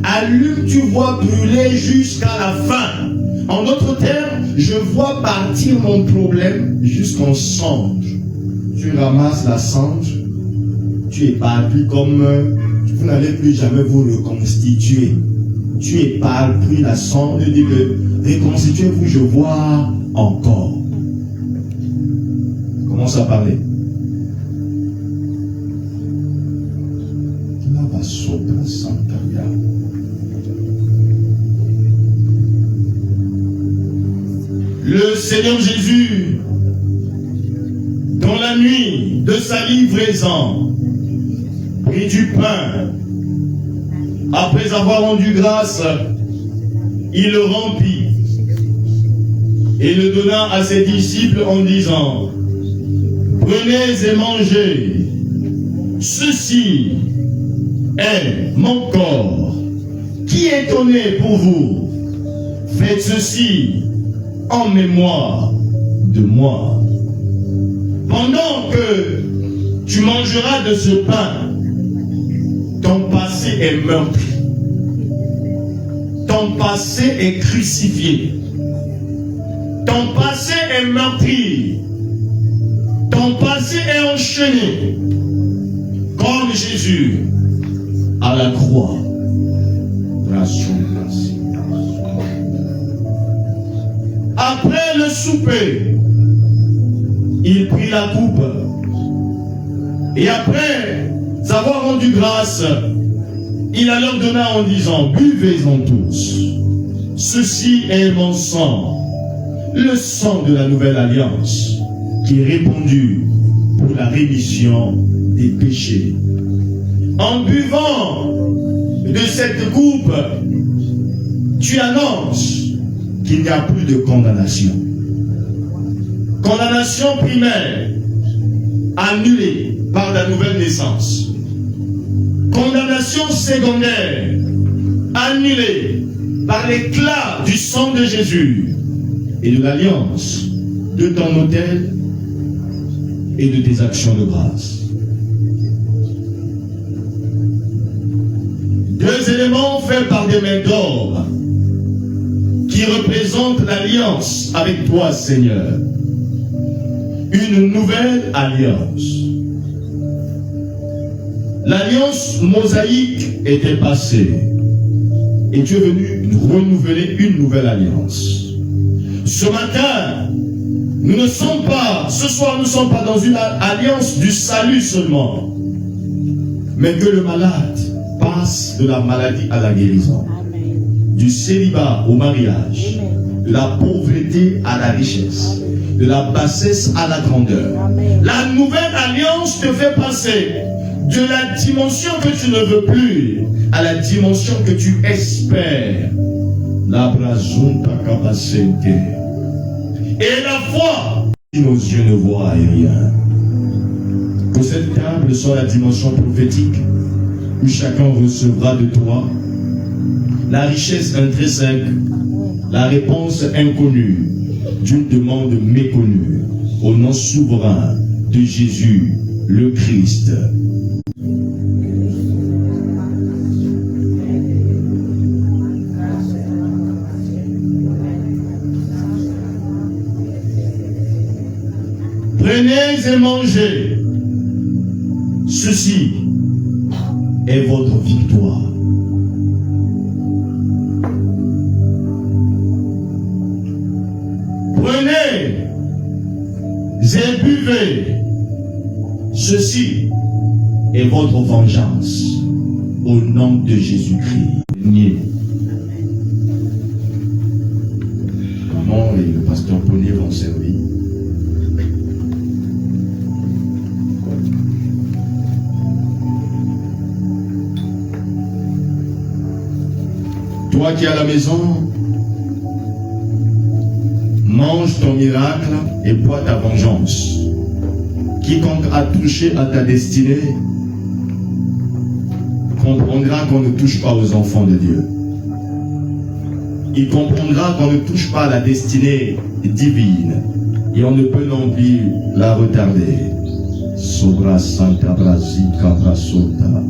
Allume, tu vois brûler jusqu'à la fin. En d'autres termes, je vois partir mon problème jusqu'en cendre. Tu ramasses la cendre, tu éparpilles comme vous n'allez plus jamais vous reconstituer. Tu éparpilles la cendre, dit que reconstituez-vous, je vois encore. Commence à parler. Le Seigneur Jésus, dans la nuit de sa livraison, prit du pain. Après avoir rendu grâce, il le remplit et le donna à ses disciples en disant, prenez et mangez, ceci est mon corps qui est donné pour vous. Faites ceci en mémoire de moi. Pendant que tu mangeras de ce pain, ton passé est meurtri. Ton passé est crucifié. Ton passé est meurtri. Ton passé est enchaîné. Comme Jésus à la croix. Après le souper, il prit la coupe. Et après avoir rendu grâce, il la leur donna en disant, buvez-en tous. Ceci est mon sang, le sang de la nouvelle alliance, qui est répandu pour la rémission des péchés. En buvant de cette coupe, tu annonces qu'il n'y a plus de condamnation. Condamnation primaire, annulée par la nouvelle naissance. Condamnation secondaire, annulée par l'éclat du sang de Jésus et de l'alliance de ton autel et de tes actions de grâce. Deux éléments faits par des mains d'or qui représentent l'alliance avec toi, Seigneur. Une nouvelle alliance. L'alliance mosaïque était passée et tu es venu renouveler une nouvelle alliance. Ce matin, nous ne sommes pas, ce soir nous ne sommes pas dans une alliance du salut seulement, mais que le malade passe de la maladie à la guérison, du célibat au mariage, de la pauvreté à la richesse, de la bassesse à la grandeur. La nouvelle alliance te fait passer de la dimension que tu ne veux plus à la dimension que tu espères. La brazunta capacete. Et la foi, si nos yeux ne voient rien. Que cette table soit la dimension prophétique où chacun recevra de toi la richesse intrinsèque, la réponse inconnue d'une demande méconnue, au nom souverain de Jésus, le Christ. Prenez et mangez. Ceci est votre victoire. Prenez et buvez. Ceci est votre vengeance au nom de Jésus-Christ. Maman et le pasteur Poney vont servir. Toi qui es à la maison, mange ton miracle et bois ta vengeance. Quiconque a touché à ta destinée comprendra qu'on ne touche pas aux enfants de Dieu. Il comprendra qu'on ne touche pas à la destinée divine et on ne peut non plus la retarder. Sobra Santa Brasica Brasota.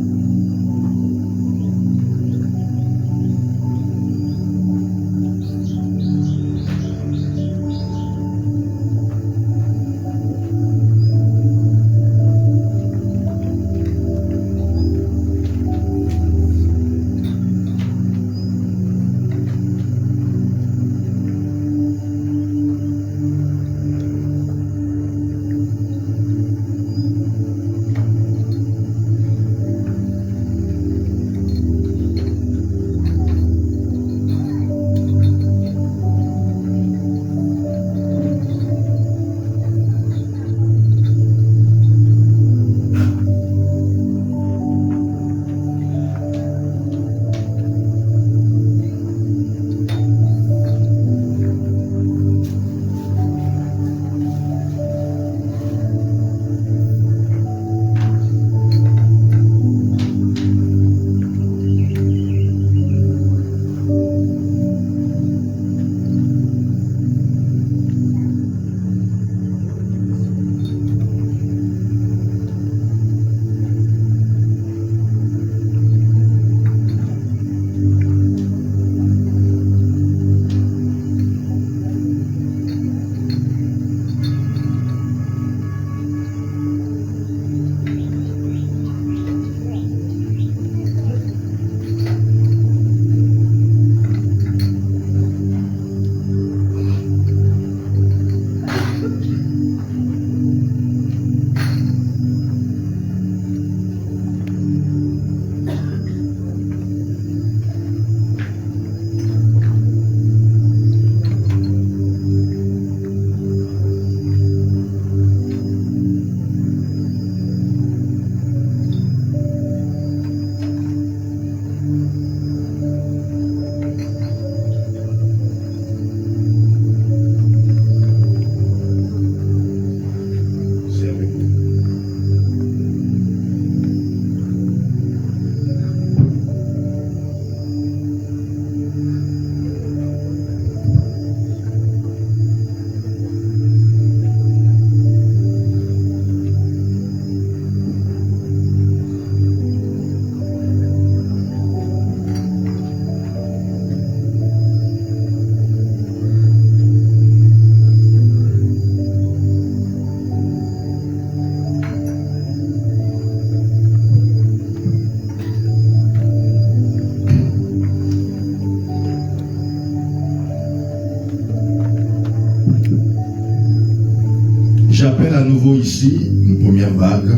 J'appelle à nouveau ici une première vague.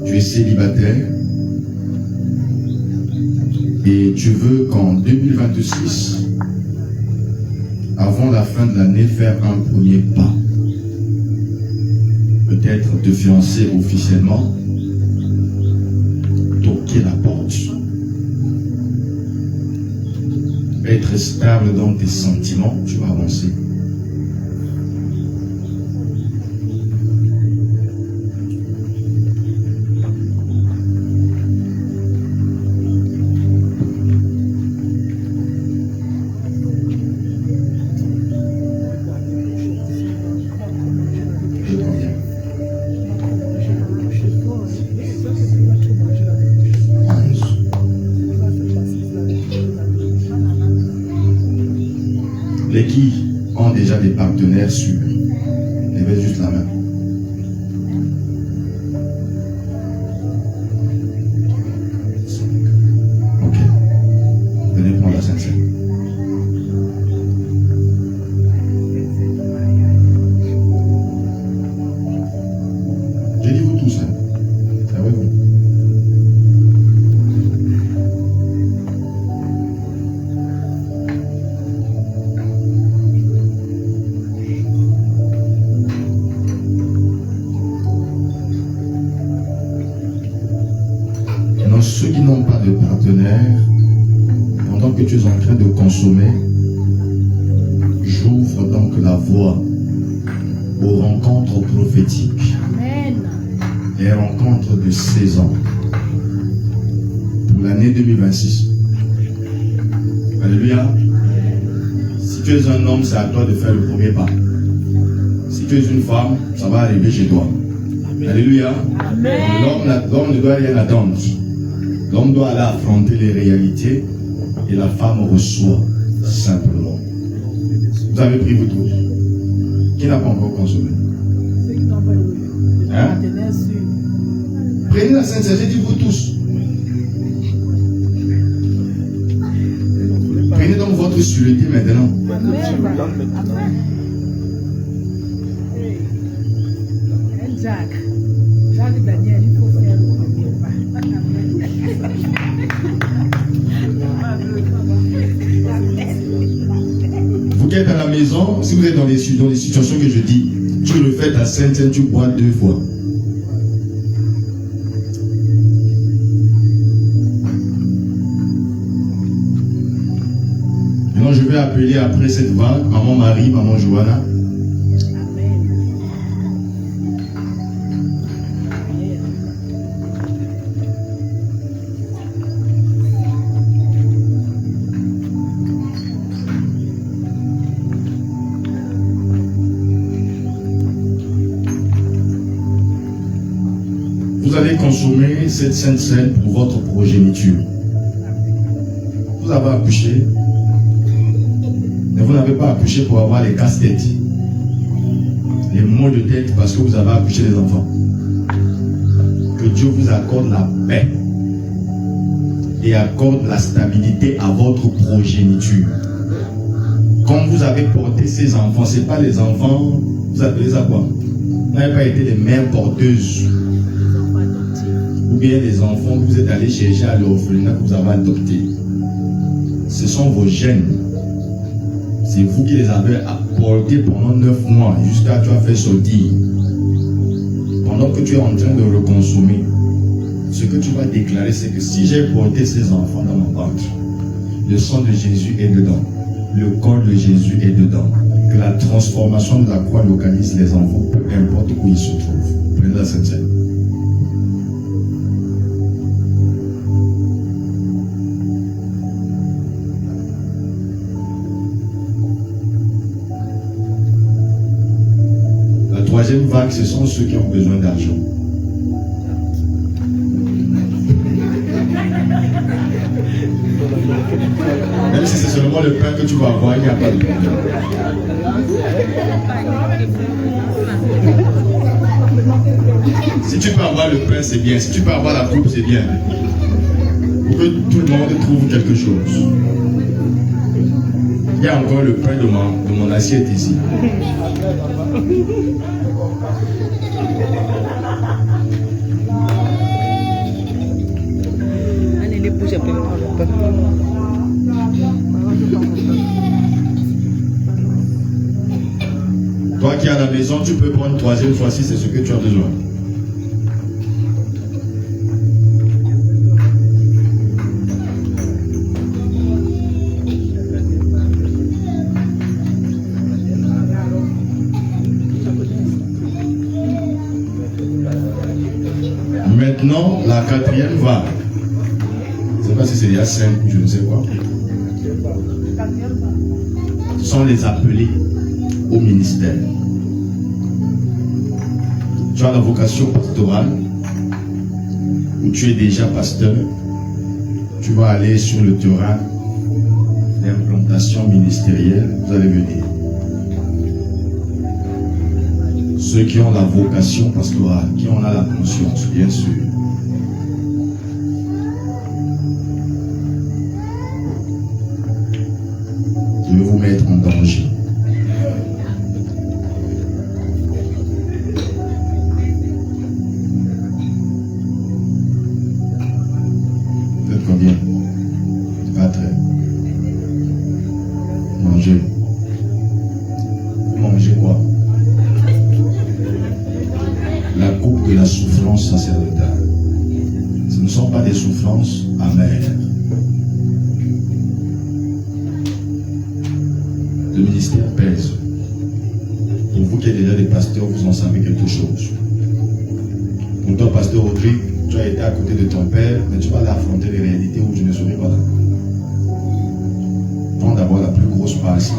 Tu es célibataire et tu veux qu'en 2026, avant la fin de l'année, faire un premier pas. Peut-être te fiancer officiellement, toquer la porte, être stable dans tes sentiments, tu vas avancer. Les qui ont déjà des partenaires sûrs, levez juste la main. Ok. Venez prendre la Sainte-Seine. J'ai dit vous tous, hein. C'est vrai vous. Ceux qui n'ont pas de partenaire, pendant que tu es en train de consommer, j'ouvre donc la voie aux rencontres prophétiques. Amen. Les rencontres de saison pour l'année 2026. Alléluia. Si tu es un homme, c'est à toi de faire le premier pas. Si tu es une femme, ça va arriver chez toi. Alléluia. L'homme ne doit rien attendre. L'homme doit aller affronter les réalités et la femme reçoit simplement. Vous avez pris vous tous. Qui n'a pas encore consommé? Ceux qui n'ont pas de partenaire sûr. Prenez la Sainte-Seine, j'ai dit vous tous. Prenez donc votre sûreté maintenant. Amen. Jacques Daniel, il faut faire le premier pas. Vous qui êtes à la maison, si vous êtes dans les situations que je dis, tu le fais ta Sainte-Seine, tu bois 2 fois. Maintenant, je vais appeler après cette vague maman Marie, maman Johanna. Vous allez consommer cette Sainte-Seine pour votre progéniture. Vous avez accouché, mais vous n'avez pas accouché pour avoir les casse-têtes, les maux de tête parce que vous avez accouché des enfants. Que Dieu vous accorde la paix et accorde la stabilité à votre progéniture. Quand vous avez porté ces enfants, ce n'est pas les enfants, vous appelez ça quoi? Vous n'avez pas été les mères porteuses. Ou bien les enfants que vous êtes allés chercher à l'orphelinat que vous avez adoptés. Ce sont vos gènes. C'est vous qui les avez apportés pendant 9 mois jusqu'à ce que tu as fait sortir. Pendant que tu es en train de reconsommer, ce que tu vas déclarer, c'est que si j'ai porté ces enfants dans mon ventre, le sang de Jésus est dedans, le corps de Jésus est dedans, que la transformation de la croix localise les enfants, peu importe où ils se trouvent. Prenez la Sainte-Seine. La troisième vague, ce sont ceux qui ont besoin d'argent. Même si c'est seulement le pain que tu vas avoir, il n'y a pas de problème. Si tu peux avoir le pain, c'est bien. Si tu peux avoir la coupe, c'est bien. Pour que tout le monde trouve quelque chose. Il y a encore le pain de mon assiette ici. Toi qui es à la maison, tu peux prendre une troisième fois si c'est ce que tu as besoin. Maintenant, la quatrième va. Je ne sais pas si c'est il y a 5 ou je ne sais quoi. Ce sont les appelés au ministère. Tu as la vocation pastorale ou tu es déjà pasteur. Tu vas aller sur le terrain d'implantation ministérielle. Vous allez venir. Ceux qui ont la vocation pastorale, qui en ont la conscience, bien sûr. Je vais vous mettre en danger. Vous êtes combien? 4. Mangez. Vous mangez quoi? La coupe de la souffrance sacerdotale. Ce ne sont pas des souffrances amères. Le ministère pèse. Pour vous qui êtes déjà des pasteurs, vous en savez quelque chose. Pour toi, pasteur Audrey, tu as été à côté de ton père, mais tu vas affronter les réalités où je ne serai pas là. Prends d'abord la plus grosse passe.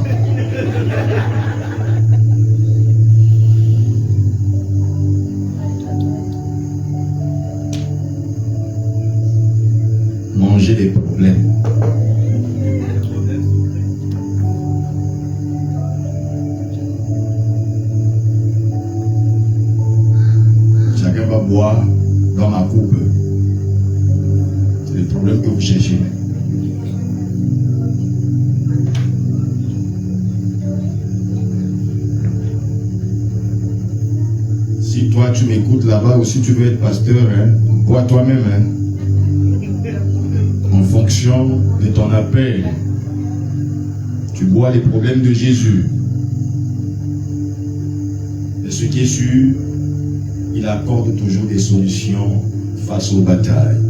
Manger des problèmes. Chacun va boire dans ma coupe. C'est le problème que vous cherchez. Si toi tu m'écoutes là-bas ou si tu veux être pasteur, hein, bois toi-même. Hein. En fonction de ton appel, tu bois les problèmes de Jésus. Et ce qui est sûr, il accorde toujours des solutions face aux batailles.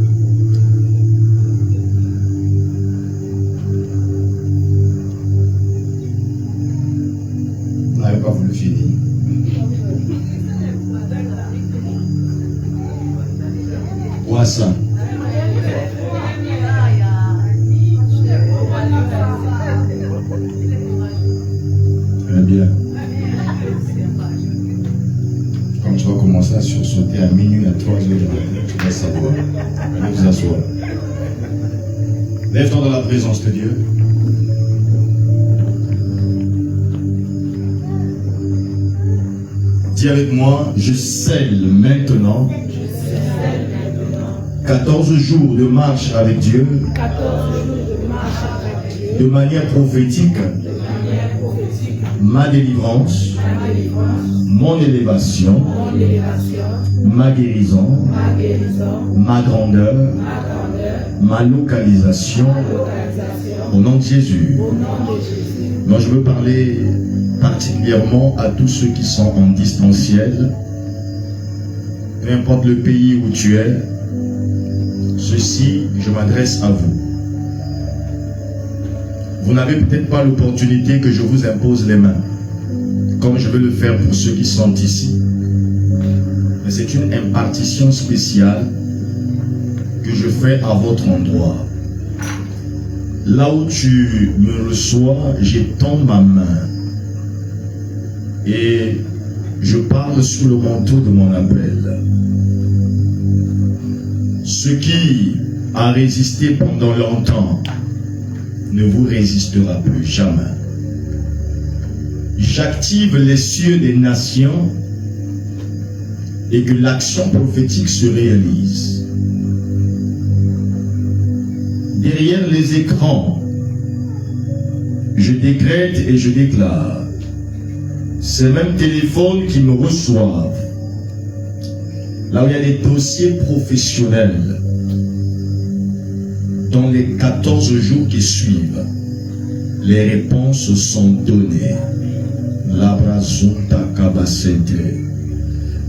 Vous n'avez pas voulu finir. Bois ça. Bien. Quand tu vas commencer à sursauter à minuit, à 3 heures du matin, tu vas savoir. Allez vous asseoir. Lève-toi dans la présence de Dieu. Dis avec moi, je scelle maintenant 14 jours de marche avec Dieu, de manière prophétique, ma délivrance, mon élévation, ma guérison, ma grandeur, ma localisation, au nom de Jésus. Moi, je veux parler particulièrement à tous ceux qui sont en distanciel, peu importe le pays où tu es. Ceci, je m'adresse à vous. Vous n'avez peut-être pas l'opportunité que je vous impose les mains, comme je vais le faire pour ceux qui sont ici. Mais c'est une impartition spéciale que je fais à votre endroit. Là où tu me reçois, j'étends ma main et je parle sous le manteau de mon appel. Ce qui a résisté pendant longtemps ne vous résistera plus jamais. J'active les cieux des nations et que l'action prophétique se réalise. Derrière les écrans, je décrète et je déclare, ces mêmes téléphones qui me reçoivent, là où il y a des dossiers professionnels, dans les 14 jours qui suivent, les réponses sont données.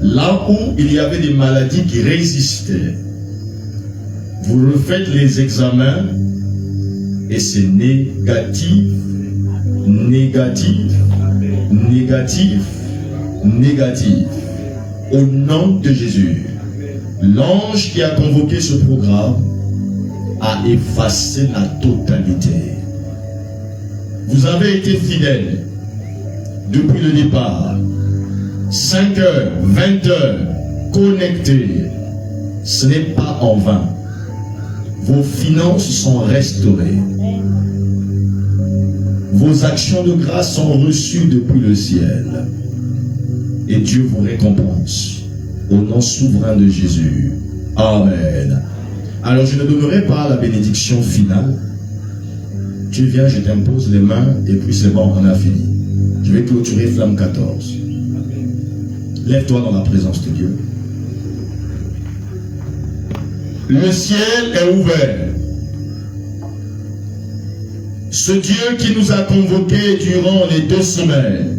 Là où il y avait des maladies qui résistaient, vous refaites les examens et c'est négatif, négatif, négatif, négatif. Au nom de Jésus, l'ange qui a convoqué ce programme a effacé la totalité. Vous avez été fidèles depuis le départ. 5 heures, 20 heures, connectés. Ce n'est pas en vain. Vos finances sont restaurées. Vos actions de grâce sont reçues depuis le ciel. Et Dieu vous récompense. Au nom souverain de Jésus. Amen. Alors je ne donnerai pas la bénédiction finale. Tu viens, je t'impose les mains et puis c'est bon, on a fini. Je vais clôturer Flamme 14. Lève-toi dans la présence de Dieu. Le ciel est ouvert. Ce Dieu qui nous a convoqués durant les 2 semaines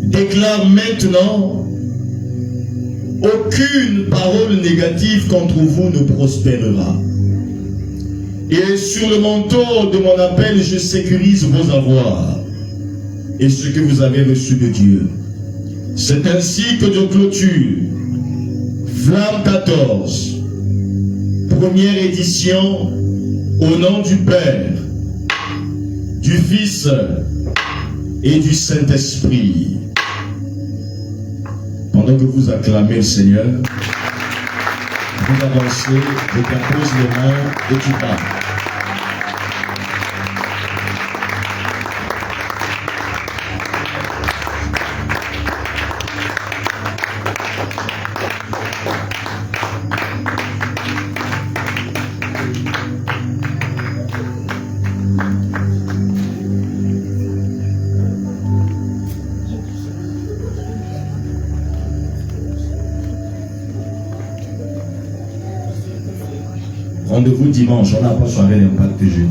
déclare maintenant: aucune parole négative contre vous ne prospérera. Et sur le manteau de mon appel, je sécurise vos avoirs et ce que vous avez reçu de Dieu. C'est ainsi que de clôture Flamme 14, première édition, au nom du Père, du Fils et du Saint-Esprit. Pendant que vous acclamez le Seigneur, vous avancez, je t'impose les mains et tu pars. Rendez-vous dimanche, on n'a pas soirée d'impact jeudi.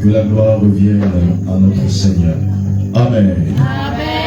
Que la gloire revienne à notre Seigneur. Amen. Amen.